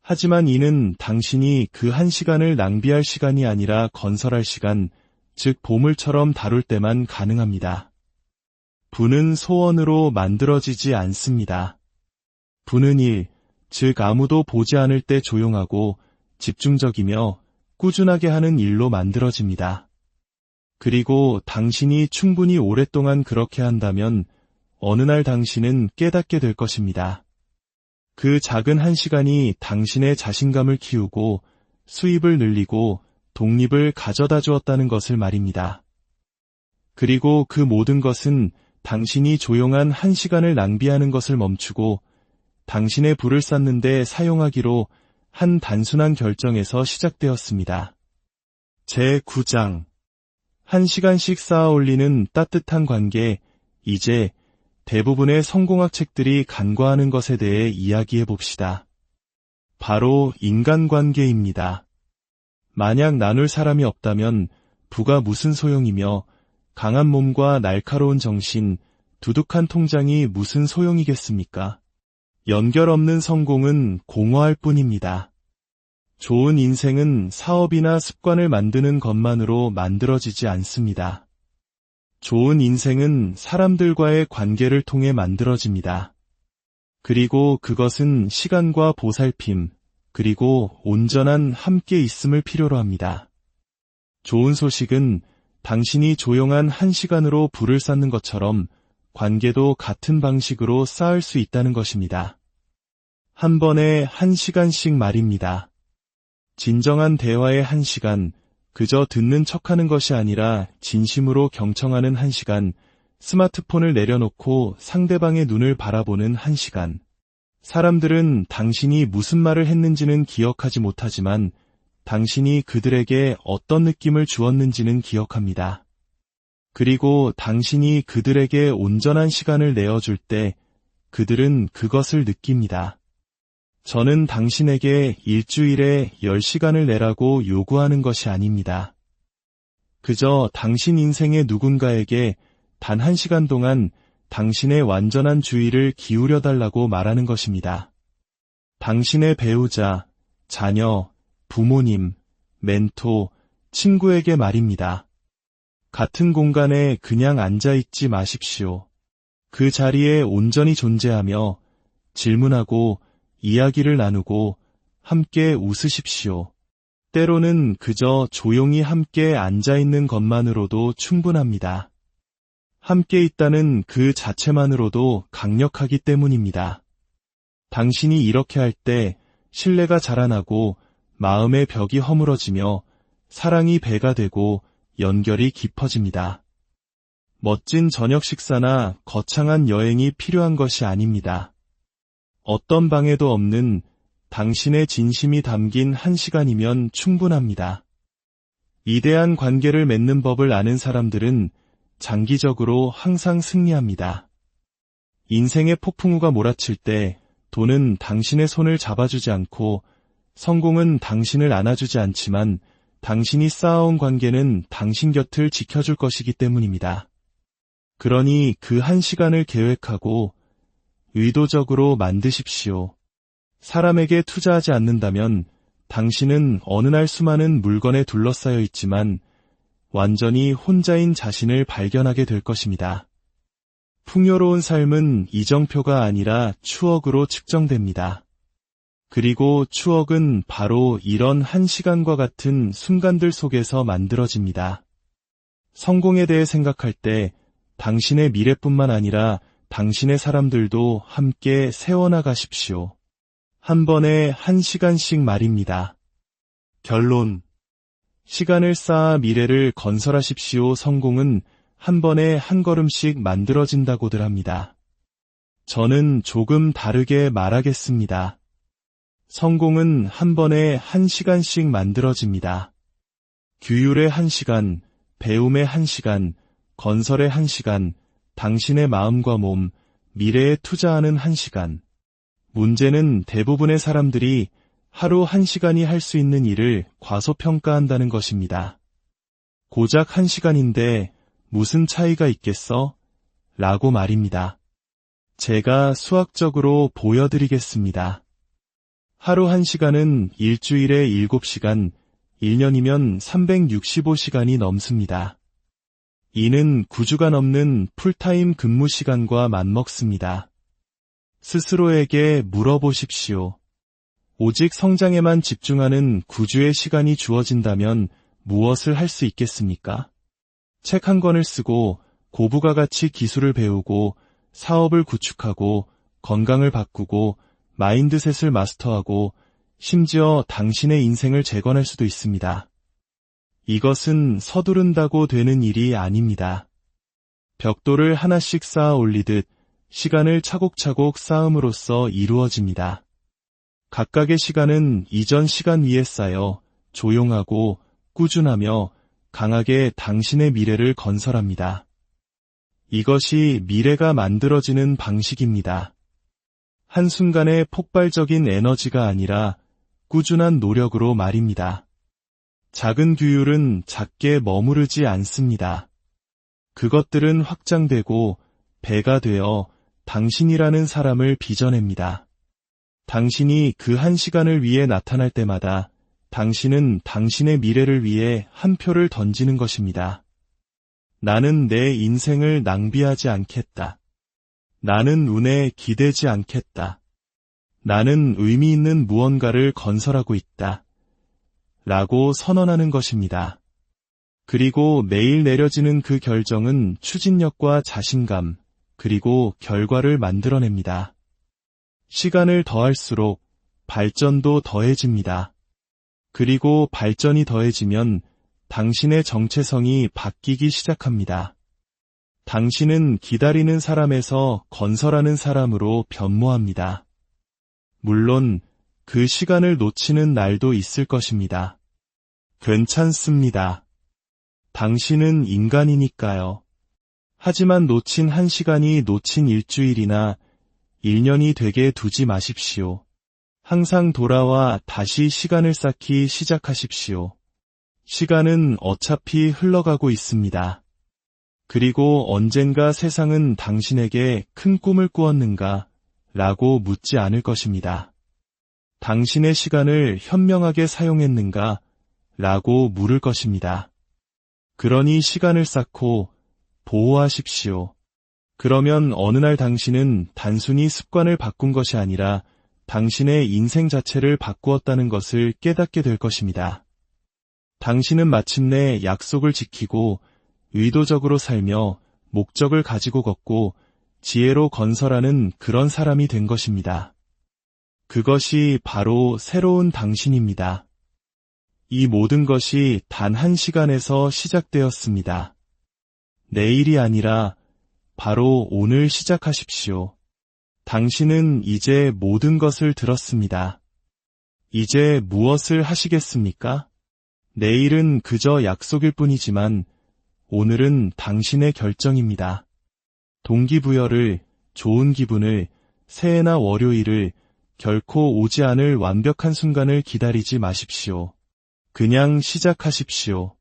하지만 이는 당신이 그 1시간을 낭비할 시간이 아니라 건설할 시간, 즉 보물처럼 다룰 때만 가능합니다. 부는 소원으로 만들어지지 않습니다. 부는 일, 즉 아무도 보지 않을 때 조용하고 집중적이며 꾸준하게 하는 일로 만들어집니다. 그리고 당신이 충분히 오랫동안 그렇게 한다면 어느 날 당신은 깨닫게 될 것입니다. 그 작은 1시간이 당신의 자신감을 키우고 수입을 늘리고 독립을 가져다 주었다는 것을 말입니다. 그리고 그 모든 것은 당신이 조용한 1시간을 낭비하는 것을 멈추고 당신의 부를 쌓는 데 사용하기로 한 단순한 결정에서 시작되었습니다. 제9장 1시간씩 쌓아 올리는 따뜻한 관계. 이제 대부분의 성공학 책들이 간과하는 것에 대해 이야기해 봅시다. 바로 인간관계입니다. 만약 나눌 사람이 없다면 부가 무슨 소용이며 강한 몸과 날카로운 정신, 두둑한 통장이 무슨 소용이겠습니까? 연결 없는 성공은 공허할 뿐입니다. 좋은 인생은 사업이나 습관을 만드는 것만으로 만들어지지 않습니다. 좋은 인생은 사람들과의 관계를 통해 만들어집니다. 그리고 그것은 시간과 보살핌, 그리고 온전한 함께 있음을 필요로 합니다. 좋은 소식은 당신이 조용한 한 시간으로 불을 쌓는 것처럼 관계도 같은 방식으로 쌓을 수 있다는 것입니다. 한 번에 1시간씩 말입니다. 진정한 대화의 1시간, 그저 듣는 척하는 것이 아니라 진심으로 경청하는 1시간, 스마트폰을 내려놓고 상대방의 눈을 바라보는 1시간. 사람들은 당신이 무슨 말을 했는지는 기억하지 못하지만 당신이 그들에게 어떤 느낌을 주었는지는 기억합니다. 그리고 당신이 그들에게 온전한 시간을 내어줄 때 그들은 그것을 느낍니다. 저는 당신에게 일주일에 10시간을 내라고 요구하는 것이 아닙니다. 그저 당신 인생의 누군가에게 단 1시간 동안 당신의 완전한 주의를 기울여달라고 말하는 것입니다. 당신의 배우자, 자녀, 부모님, 멘토, 친구에게 말입니다. 같은 공간에 그냥 앉아있지 마십시오. 그 자리에 온전히 존재하며 질문하고 이야기를 나누고 함께 웃으십시오. 때로는 그저 조용히 함께 앉아있는 것만으로도 충분합니다. 함께 있다는 그 자체만으로도 강력하기 때문입니다. 당신이 이렇게 할 때 신뢰가 자라나고 마음의 벽이 허물어지며 사랑이 배가 되고 연결이 깊어집니다. 멋진 저녁 식사나 거창한 여행이 필요한 것이 아닙니다. 어떤 방해도 없는 당신의 진심이 담긴 1시간이면 충분합니다. 위대한 관계를 맺는 법을 아는 사람들은 장기적으로 항상 승리합니다. 인생의 폭풍우가 몰아칠 때 돈은 당신의 손을 잡아주지 않고 성공은 당신을 안아주지 않지만 당신이 쌓아온 관계는 당신 곁을 지켜줄 것이기 때문입니다. 그러니 그 1시간을 계획하고 의도적으로 만드십시오. 사람에게 투자하지 않는다면 당신은 어느 날 수많은 물건에 둘러싸여 있지만 완전히 혼자인 자신을 발견하게 될 것입니다. 풍요로운 삶은 이정표가 아니라 추억으로 측정됩니다. 그리고 추억은 바로 이런 1시간과 같은 순간들 속에서 만들어집니다. 성공에 대해 생각할 때 당신의 미래뿐만 아니라 당신의 사람들도 함께 세워나가십시오. 한 번에 1시간씩 말입니다. 결론. 시간을 쌓아 미래를 건설하십시오. 성공은 한 번에 한 걸음씩 만들어진다고들 합니다. 저는 조금 다르게 말하겠습니다. 성공은 한 번에 1시간씩 만들어집니다. 규율의 1시간, 배움의 1시간, 건설의 1시간, 당신의 마음과 몸, 미래에 투자하는 1시간. 문제는 대부분의 사람들이 하루 1시간이 할 수 있는 일을 과소평가한다는 것입니다. 고작 1시간인데 무슨 차이가 있겠어? 라고 말입니다. 제가 수학적으로 보여드리겠습니다. 하루 1시간은 일주일에 7시간, 1년이면 365시간이 넘습니다. 이는 9주가 넘는 풀타임 근무 시간과 맞먹습니다. 스스로에게 물어보십시오. 오직 성장에만 집중하는 9주의 시간이 주어진다면 무엇을 할 수 있겠습니까? 책 한 권을 쓰고 고부가 가치 기술을 배우고 사업을 구축하고 건강을 바꾸고 마인드셋을 마스터하고 심지어 당신의 인생을 재건할 수도 있습니다. 이것은 서두른다고 되는 일이 아닙니다. 벽돌을 하나씩 쌓아 올리듯 시간을 차곡차곡 쌓음으로써 이루어집니다. 각각의 시간은 이전 시간 위에 쌓여 조용하고 꾸준하며 강하게 당신의 미래를 건설합니다. 이것이 미래가 만들어지는 방식입니다. 한순간의 폭발적인 에너지가 아니라 꾸준한 노력으로 말입니다. 작은 규율은 작게 머무르지 않습니다. 그것들은 확장되고 배가 되어 당신이라는 사람을 빚어냅니다. 당신이 그 한 시간을 위해 나타날 때마다 당신은 당신의 미래를 위해 한 표를 던지는 것입니다. 나는 내 인생을 낭비하지 않겠다. 나는 운에 기대지 않겠다. 나는 의미 있는 무언가를 건설하고 있다. 라고 선언하는 것입니다. 그리고 매일 내려지는 그 결정은 추진력과 자신감, 그리고 결과를 만들어냅니다. 시간을 더할수록 발전도 더해집니다. 그리고 발전이 더해지면 당신의 정체성이 바뀌기 시작합니다. 당신은 기다리는 사람에서 건설하는 사람으로 변모합니다. 물론 그 시간을 놓치는 날도 있을 것입니다. 괜찮습니다. 당신은 인간이니까요. 하지만 놓친 한 시간이 놓친 일주일이나 1년이 되게 두지 마십시오. 항상 돌아와 다시 시간을 쌓기 시작하십시오. 시간은 어차피 흘러가고 있습니다. 그리고 언젠가 세상은 당신에게 큰 꿈을 꾸었는가? 라고 묻지 않을 것입니다. 당신의 시간을 현명하게 사용했는가? 라고 물을 것입니다. 그러니 시간을 쌓고 보호하십시오. 그러면 어느 날 당신은 단순히 습관을 바꾼 것이 아니라 당신의 인생 자체를 바꾸었다는 것을 깨닫게 될 것입니다. 당신은 마침내 약속을 지키고 의도적으로 살며 목적을 가지고 걷고 지혜로 건설하는 그런 사람이 된 것입니다. 그것이 바로 새로운 당신입니다. 이 모든 것이 단 한 시간에서 시작되었습니다. 내일이 아니라 바로 오늘 시작하십시오. 당신은 이제 모든 것을 들었습니다. 이제 무엇을 하시겠습니까? 내일은 그저 약속일 뿐이지만 오늘은 당신의 결정입니다. 동기부여를, 좋은 기분을, 새해나 월요일을, 결코 오지 않을 완벽한 순간을 기다리지 마십시오. 그냥 시작하십시오.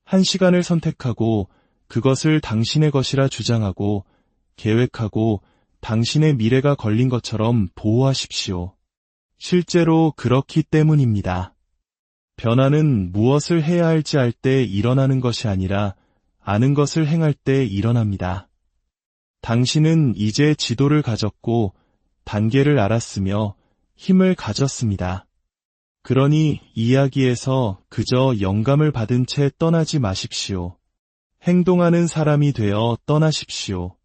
한 시간을 선택하고 그것을 당신의 것이라 주장하고 계획하고 당신의 미래가 걸린 것처럼 보호하십시오. 실제로 그렇기 때문입니다. 변화는 무엇을 해야 할지 알 때 일어나는 것이 아니라 아는 것을 행할 때 일어납니다. 당신은 이제 지도를 가졌고 단계를 알았으며 힘을 가졌습니다. 그러니 이야기에서 그저 영감을 받은 채 떠나지 마십시오. 행동하는 사람이 되어 떠나십시오.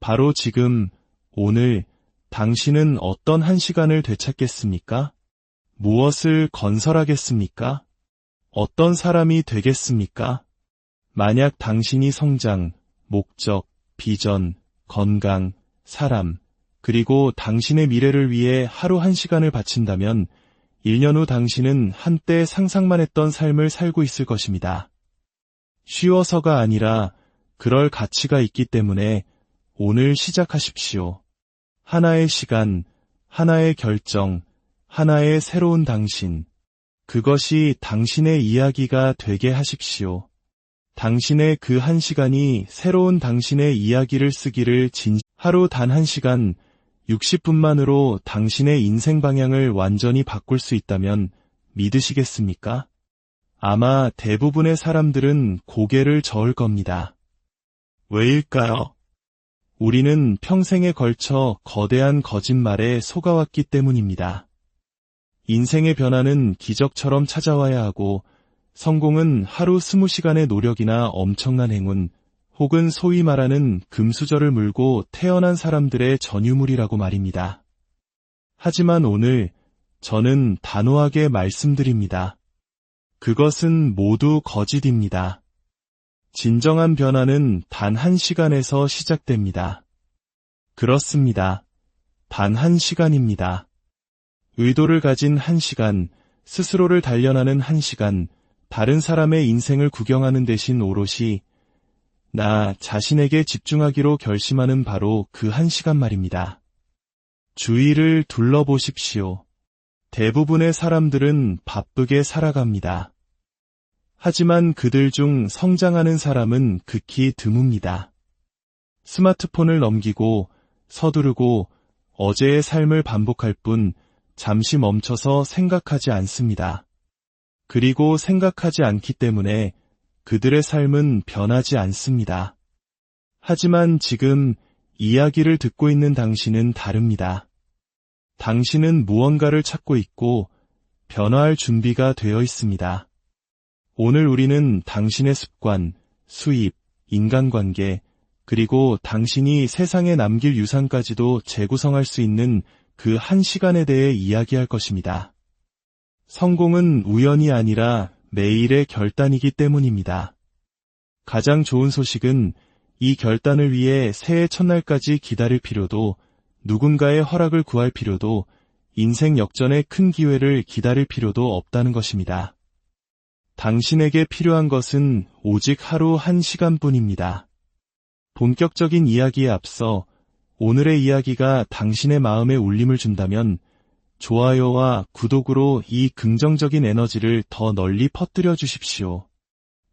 바로 지금, 오늘, 당신은 어떤 한 시간을 되찾겠습니까? 무엇을 건설하겠습니까? 어떤 사람이 되겠습니까? 만약 당신이 성장, 목적, 비전, 건강, 사람, 그리고 당신의 미래를 위해 하루 한 시간을 바친다면 1년 후 당신은 한때 상상만 했던 삶을 살고 있을 것입니다. 쉬워서가 아니라 그럴 가치가 있기 때문에 오늘 시작하십시오. 하나의 시간, 하나의 결정, 하나의 새로운 당신. 그것이 당신의 이야기가 되게 하십시오. 당신의 그 한 시간이 새로운 당신의 이야기를 쓰기를 하루 단 한 시간, 60분만으로 당신의 인생 방향을 완전히 바꿀 수 있다면 믿으시겠습니까? 아마 대부분의 사람들은 고개를 저을 겁니다. 왜일까요? 우리는 평생에 걸쳐 거대한 거짓말에 속아왔기 때문입니다. 인생의 변화는 기적처럼 찾아와야 하고 성공은 하루 20시간의 노력이나 엄청난 행운, 혹은 소위 말하는 금수저를 물고 태어난 사람들의 전유물이라고 말입니다. 하지만 오늘 저는 단호하게 말씀드립니다. 그것은 모두 거짓입니다. 진정한 변화는 단 한 시간에서 시작됩니다. 그렇습니다. 단 한 시간입니다. 의도를 가진 한 시간, 스스로를 단련하는 한 시간, 다른 사람의 인생을 구경하는 대신 오롯이 나 자신에게 집중하기로 결심하는 바로 그 한 시간 말입니다. 주위를 둘러보십시오. 대부분의 사람들은 바쁘게 살아갑니다. 하지만 그들 중 성장하는 사람은 극히 드뭅니다. 스마트폰을 넘기고 서두르고 어제의 삶을 반복할 뿐 잠시 멈춰서 생각하지 않습니다. 그리고 생각하지 않기 때문에 그들의 삶은 변하지 않습니다. 하지만 지금 이야기를 듣고 있는 당신은 다릅니다. 당신은 무언가를 찾고 있고 변화할 준비가 되어 있습니다. 오늘 우리는 당신의 습관, 수입, 인간관계, 그리고 당신이 세상에 남길 유산까지도 재구성할 수 있는 그 한 시간에 대해 이야기할 것입니다. 성공은 우연이 아니라 매일의 결단이기 때문입니다. 가장 좋은 소식은 이 결단을 위해 새해 첫날까지 기다릴 필요도, 누군가의 허락을 구할 필요도, 인생 역전의 큰 기회를 기다릴 필요도 없다는 것입니다. 당신에게 필요한 것은 오직 하루 1시간뿐입니다. 본격적인 이야기에 앞서 오늘의 이야기가 당신의 마음에 울림을 준다면 좋아요와 구독으로 이 긍정적인 에너지를 더 널리 퍼뜨려 주십시오.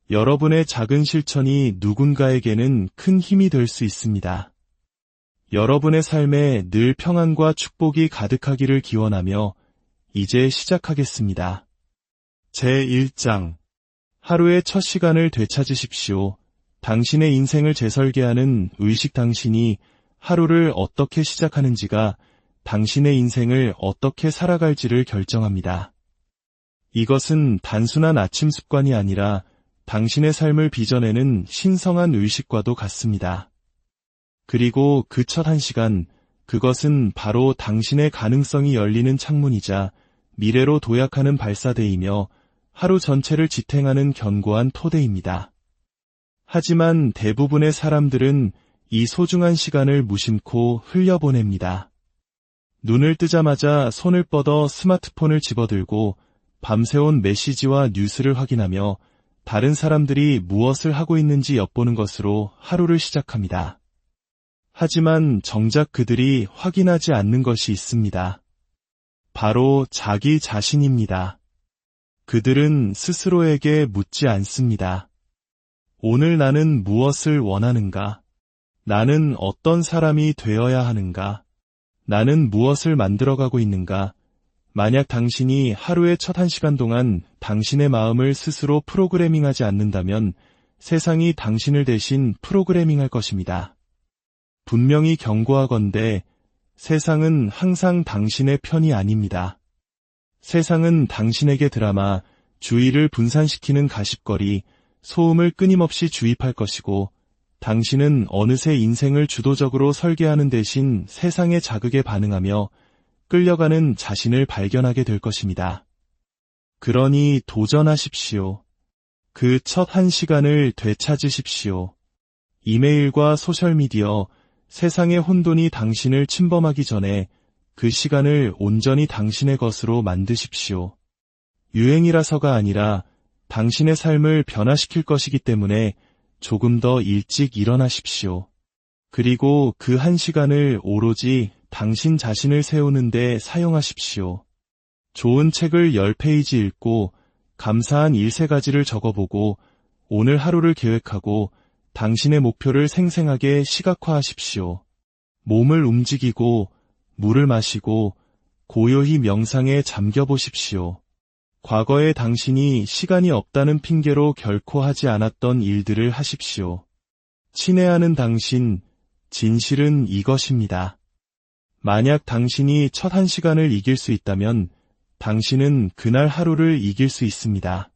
여러분의 작은 실천이 누군가에게는 큰 힘이 될 수 있습니다. 여러분의 삶에 늘 평안과 축복이 가득하기를 기원하며 이제 시작하겠습니다. 제1장 하루의 첫 시간을 되찾으십시오. 당신의 인생을 재설계하는 의식 당신이 하루를 어떻게 시작하는지가 당신의 인생을 어떻게 살아갈지를 결정합니다. 이것은 단순한 아침 습관이 아니라 당신의 삶을 빚어내는 신성한 의식과도 같습니다. 그리고 그 첫 1시간, 그것은 바로 당신의 가능성이 열리는 창문이자 미래로 도약하는 발사대이며 하루 전체를 지탱하는 견고한 토대입니다. 하지만 대부분의 사람들은 이 소중한 시간을 무심코 흘려보냅니다. 눈을 뜨자마자 손을 뻗어 스마트폰을 집어들고 밤새운 메시지와 뉴스를 확인하며 다른 사람들이 무엇을 하고 있는지 엿보는 것으로 하루를 시작합니다. 하지만 정작 그들이 확인하지 않는 것이 있습니다. 바로 자기 자신입니다. 그들은 스스로에게 묻지 않습니다. 오늘 나는 무엇을 원하는가? 나는 어떤 사람이 되어야 하는가? 나는 무엇을 만들어가고 있는가? 만약 당신이 하루의 첫 1시간 동안 당신의 마음을 스스로 프로그래밍하지 않는다면 세상이 당신을 대신 프로그래밍할 것입니다. 분명히 경고하건대 세상은 항상 당신의 편이 아닙니다. 세상은 당신에게 드라마, 주의를 분산시키는 가십거리, 소음을 끊임없이 주입할 것이고 당신은 어느새 인생을 주도적으로 설계하는 대신 세상의 자극에 반응하며 끌려가는 자신을 발견하게 될 것입니다. 그러니 도전하십시오. 그 첫 1시간을 되찾으십시오. 이메일과 소셜미디어, 세상의 혼돈이 당신을 침범하기 전에 그 시간을 온전히 당신의 것으로 만드십시오. 유행이라서가 아니라 당신의 삶을 변화시킬 것이기 때문에 조금 더 일찍 일어나십시오. 그리고 그 1시간을 오로지 당신 자신을 세우는 데 사용하십시오. 좋은 책을 10페이지 읽고 감사한 13가지를 적어보고 오늘 하루를 계획하고 당신의 목표를 생생하게 시각화하십시오. 몸을 움직이고 물을 마시고 고요히 명상에 잠겨보십시오. 과거의 당신이 시간이 없다는 핑계로 결코 하지 않았던 일들을 하십시오. 친애하는 당신, 진실은 이것입니다. 만약 당신이 첫 1시간을 이길 수 있다면 당신은 그날 하루를 이길 수 있습니다.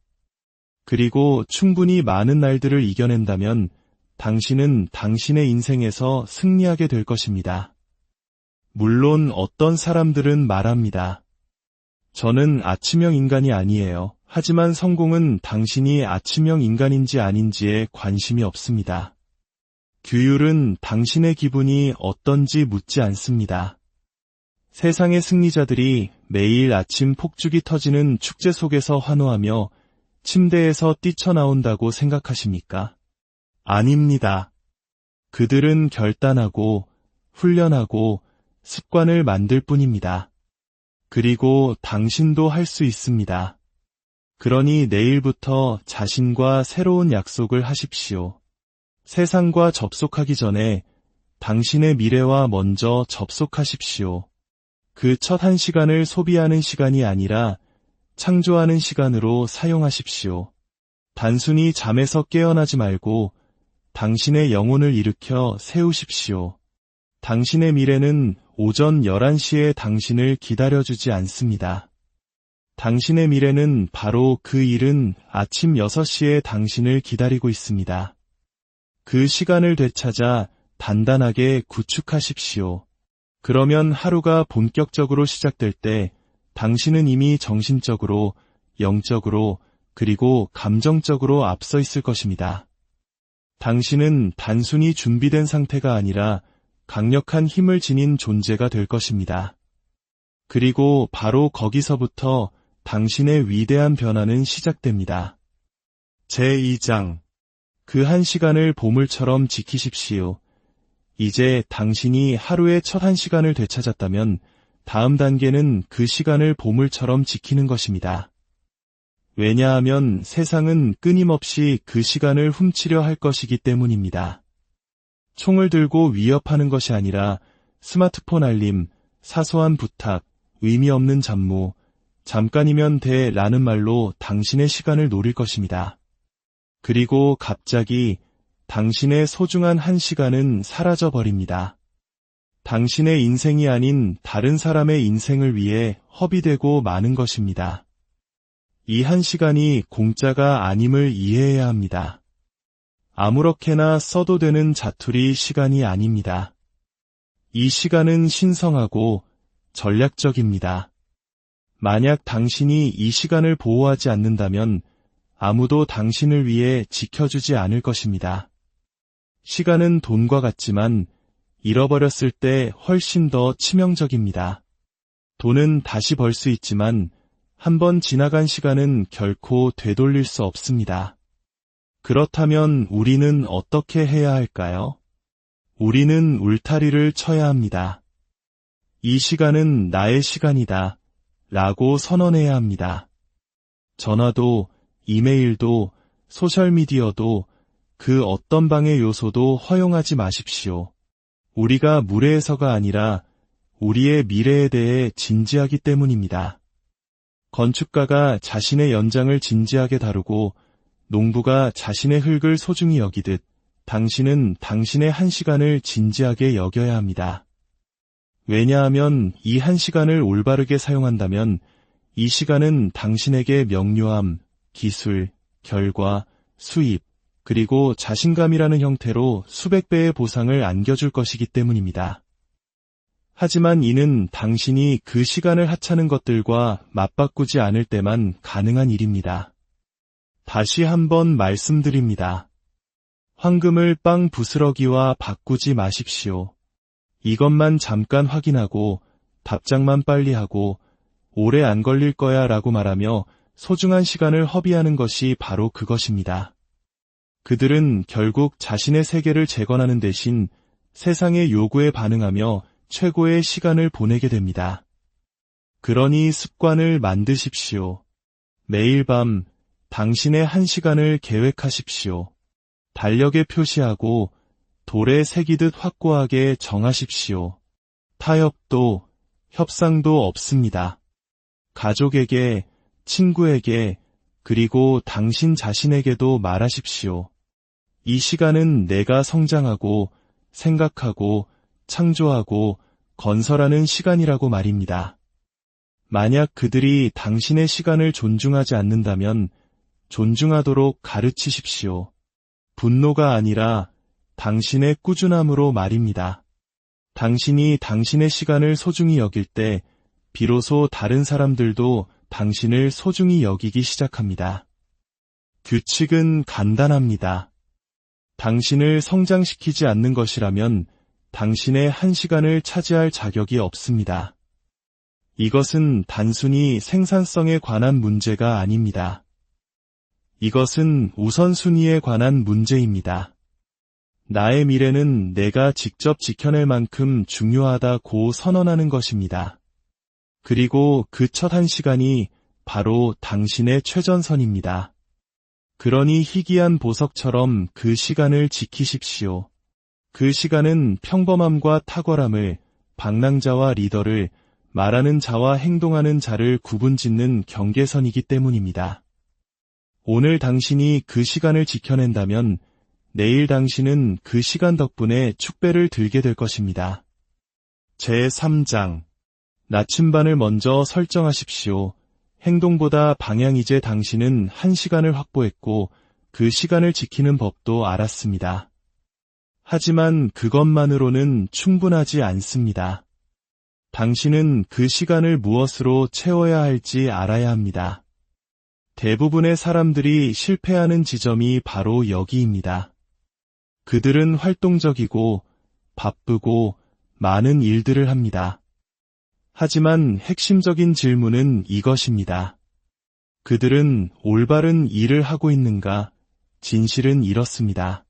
그리고 충분히 많은 날들을 이겨낸다면 당신은 당신의 인생에서 승리하게 될 것입니다. 물론 어떤 사람들은 말합니다. 저는 아침형 인간이 아니에요. 하지만 성공은 당신이 아침형 인간인지 아닌지에 관심이 없습니다. 규율은 당신의 기분이 어떤지 묻지 않습니다. 세상의 승리자들이 매일 아침 폭죽이 터지는 축제 속에서 환호하며 침대에서 뛰쳐나온다고 생각하십니까? 아닙니다. 그들은 결단하고 훈련하고 습관을 만들 뿐입니다. 그리고 당신도 할 수 있습니다. 그러니 내일부터 자신과 새로운 약속을 하십시오. 세상과 접속하기 전에 당신의 미래와 먼저 접속하십시오. 그 첫 1시간을 소비하는 시간이 아니라 창조하는 시간으로 사용하십시오. 단순히 잠에서 깨어나지 말고 당신의 영혼을 일으켜 세우십시오. 당신의 미래는 오전 11시에 당신을 기다려주지 않습니다. 당신의 미래는 바로 그 일은 아침 6시에 당신을 기다리고 있습니다. 그 시간을 되찾아 단단하게 구축하십시오. 그러면 하루가 본격적으로 시작될 때 당신은 이미 정신적으로, 영적으로, 그리고 감정적으로 앞서 있을 것입니다. 당신은 단순히 준비된 상태가 아니라 강력한 힘을 지닌 존재가 될 것입니다. 그리고 바로 거기서부터 당신의 위대한 변화는 시작됩니다. 제2장. 그 1시간을 보물처럼 지키십시오. 이제 당신이 하루의 첫 1시간을 되찾았다면 다음 단계는 그 시간을 보물처럼 지키는 것입니다. 왜냐하면 세상은 끊임없이 그 시간을 훔치려 할 것이기 때문입니다. 총을 들고 위협하는 것이 아니라 스마트폰 알림, 사소한 부탁, 의미 없는 잡무, 잠깐이면 돼 라는 말로 당신의 시간을 노릴 것입니다. 그리고 갑자기 당신의 소중한 1시간은 사라져버립니다. 당신의 인생이 아닌 다른 사람의 인생을 위해 허비되고 마는 것입니다. 이 1시간이 공짜가 아님을 이해해야 합니다. 아무렇게나 써도 되는 자투리 시간이 아닙니다. 이 시간은 신성하고 전략적입니다. 만약 당신이 이 시간을 보호하지 않는다면 아무도 당신을 위해 지켜주지 않을 것입니다. 시간은 돈과 같지만 잃어버렸을 때 훨씬 더 치명적입니다. 돈은 다시 벌 수 있지만 한번 지나간 시간은 결코 되돌릴 수 없습니다. 그렇다면 우리는 어떻게 해야 할까요? 우리는 울타리를 쳐야 합니다. 이 시간은 나의 시간이다 라고 선언해야 합니다. 전화도, 이메일도, 소셜미디어도 그 어떤 방해 요소도 허용하지 마십시오. 우리가 무례해서가 아니라 우리의 미래에 대해 진지하기 때문입니다. 건축가가 자신의 연장을 진지하게 다루고 농부가 자신의 흙을 소중히 여기듯 당신은 당신의 1시간을 진지하게 여겨야 합니다. 왜냐하면 이 1시간을 올바르게 사용한다면 이 시간은 당신에게 명료함, 기술, 결과, 수입, 그리고 자신감이라는 형태로 수백 배의 보상을 안겨줄 것이기 때문입니다. 하지만 이는 당신이 그 시간을 하찮은 것들과 맞바꾸지 않을 때만 가능한 일입니다. 다시 한번 말씀드립니다. 황금을 빵 부스러기와 바꾸지 마십시오. 이것만 잠깐 확인하고 답장만 빨리 하고 오래 안 걸릴 거야 라고 말하며 소중한 시간을 허비하는 것이 바로 그것입니다. 그들은 결국 자신의 세계를 재건하는 대신 세상의 요구에 반응하며 최고의 시간을 보내게 됩니다. 그러니 습관을 만드십시오. 매일 밤 당신의 1시간을 계획하십시오. 달력에 표시하고 돌에 새기듯 확고하게 정하십시오. 타협도 협상도 없습니다. 가족에게, 친구에게, 그리고 당신 자신에게도 말하십시오. 이 시간은 내가 성장하고 생각하고 창조하고 건설하는 시간이라고 말입니다. 만약 그들이 당신의 시간을 존중하지 않는다면 존중하도록 가르치십시오. 분노가 아니라 당신의 꾸준함으로 말입니다. 당신이 당신의 시간을 소중히 여길 때 비로소 다른 사람들도 당신을 소중히 여기기 시작합니다. 규칙은 간단합니다. 당신을 성장시키지 않는 것이라면 당신의 1시간을 차지할 자격이 없습니다. 이것은 단순히 생산성에 관한 문제가 아닙니다. 이것은 우선순위에 관한 문제입니다. 나의 미래는 내가 직접 지켜낼 만큼 중요하다고 선언하는 것입니다. 그리고 그 첫 1시간이 바로 당신의 최전선입니다. 그러니 희귀한 보석처럼 그 시간을 지키십시오. 그 시간은 평범함과 탁월함을, 방랑자와 리더를, 말하는 자와 행동하는 자를 구분짓는 경계선이기 때문입니다. 오늘 당신이 그 시간을 지켜낸다면 내일 당신은 그 시간 덕분에 축배를 들게 될 것입니다. 제3장 나침반을 먼저 설정하십시오. 행동보다 방향이제 당신은 1시간을 확보했고 그 시간을 지키는 법도 알았습니다. 하지만 그것만으로는 충분하지 않습니다. 당신은 그 시간을 무엇으로 채워야 할지 알아야 합니다. 대부분의 사람들이 실패하는 지점이 바로 여기입니다. 그들은 활동적이고 바쁘고 많은 일들을 합니다. 하지만 핵심적인 질문은 이것입니다. 그들은 올바른 일을 하고 있는가? 진실은 이렇습니다.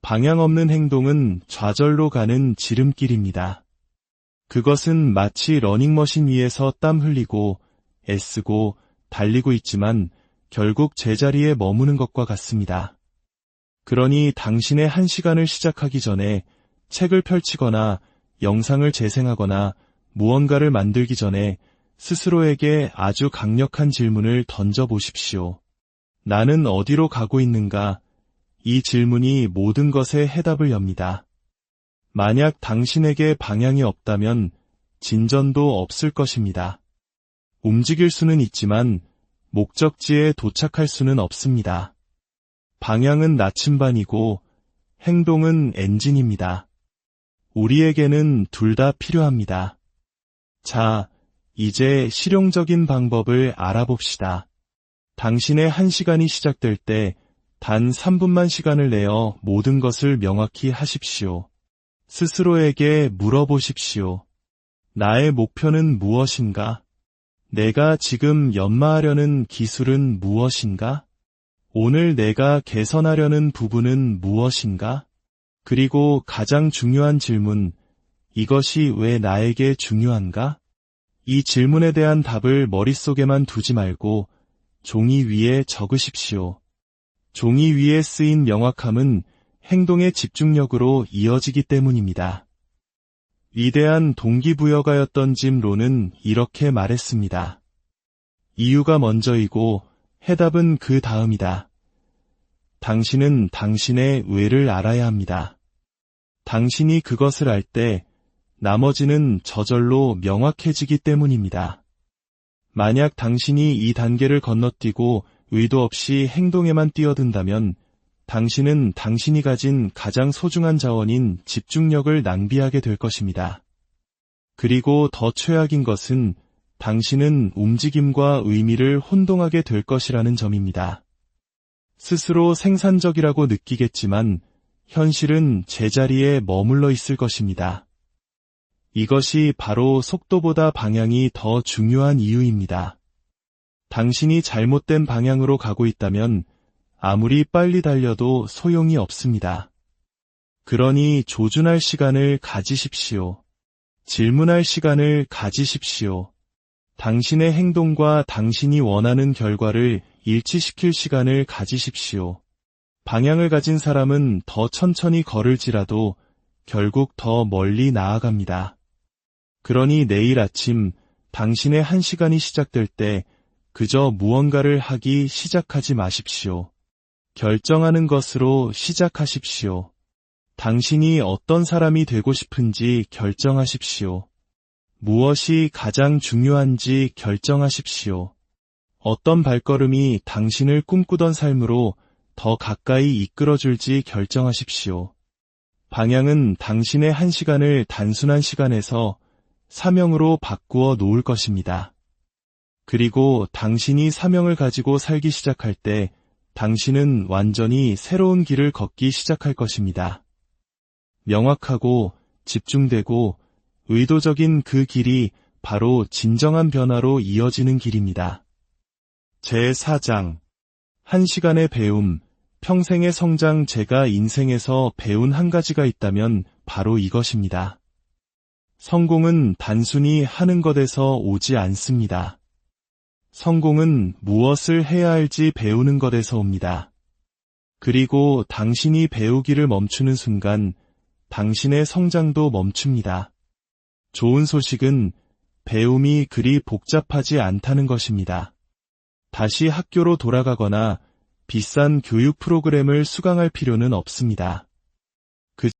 방향 없는 행동은 좌절로 가는 지름길입니다. 그것은 마치 러닝머신 위에서 땀 흘리고 애쓰고 달리고 있지만 결국 제자리에 머무는 것과 같습니다. 그러니 당신의 1시간을 시작하기 전에 책을 펼치거나 영상을 재생하거나 무언가를 만들기 전에 스스로에게 아주 강력한 질문을 던져보십시오. 나는 어디로 가고 있는가? 이 질문이 모든 것의 해답을 엽니다. 만약 당신에게 방향이 없다면 진전도 없을 것입니다. 움직일 수는 있지만 목적지에 도착할 수는 없습니다. 방향은 나침반이고 행동은 엔진입니다. 우리에게는 둘 다 필요합니다. 자, 이제 실용적인 방법을 알아봅시다. 당신의 1시간이 시작될 때 단 3분만 시간을 내어 모든 것을 명확히 하십시오. 스스로에게 물어보십시오. 나의 목표는 무엇인가? 내가 지금 연마하려는 기술은 무엇인가? 오늘 내가 개선하려는 부분은 무엇인가? 그리고 가장 중요한 질문, 이것이 왜 나에게 중요한가? 이 질문에 대한 답을 머릿속에만 두지 말고 종이 위에 적으십시오. 종이 위에 쓰인 명확함은 행동의 집중력으로 이어지기 때문입니다. 위대한 동기부여가였던 짐 론은 이렇게 말했습니다. 이유가 먼저이고 해답은 그 다음이다. 당신은 당신의 왜를 알아야 합니다. 당신이 그것을 알 때 나머지는 저절로 명확해지기 때문입니다. 만약 당신이 이 단계를 건너뛰고 의도 없이 행동에만 뛰어든다면 당신은 당신이 가진 가장 소중한 자원인 집중력을 낭비하게 될 것입니다. 그리고 더 최악인 것은 당신은 움직임과 의미를 혼동하게 될 것이라는 점입니다. 스스로 생산적이라고 느끼겠지만 현실은 제자리에 머물러 있을 것입니다. 이것이 바로 속도보다 방향이 더 중요한 이유입니다. 당신이 잘못된 방향으로 가고 있다면 아무리 빨리 달려도 소용이 없습니다. 그러니 조준할 시간을 가지십시오. 질문할 시간을 가지십시오. 당신의 행동과 당신이 원하는 결과를 일치시킬 시간을 가지십시오. 방향을 가진 사람은 더 천천히 걸을지라도 결국 더 멀리 나아갑니다. 그러니 내일 아침 당신의 1시간이 시작될 때 그저 무언가를 하기 시작하지 마십시오. 결정하는 것으로 시작하십시오. 당신이 어떤 사람이 되고 싶은지 결정하십시오. 무엇이 가장 중요한지 결정하십시오. 어떤 발걸음이 당신을 꿈꾸던 삶으로 더 가까이 이끌어줄지 결정하십시오. 방향은 당신의 1시간을 단순한 시간에서 사명으로 바꾸어 놓을 것입니다. 그리고 당신이 사명을 가지고 살기 시작할 때 당신은 완전히 새로운 길을 걷기 시작할 것입니다. 명확하고 집중되고 의도적인 그 길이 바로 진정한 변화로 이어지는 길입니다. 제4장 1시간의 배움, 평생의 성장. 제가 인생에서 배운 한 가지가 있다면 바로 이것입니다. 성공은 단순히 하는 것에서 오지 않습니다. 성공은 무엇을 해야 할지 배우는 것에서 옵니다. 그리고 당신이 배우기를 멈추는 순간 당신의 성장도 멈춥니다. 좋은 소식은 배움이 그리 복잡하지 않다는 것입니다. 다시 학교로 돌아가거나 비싼 교육 프로그램을 수강할 필요는 없습니다.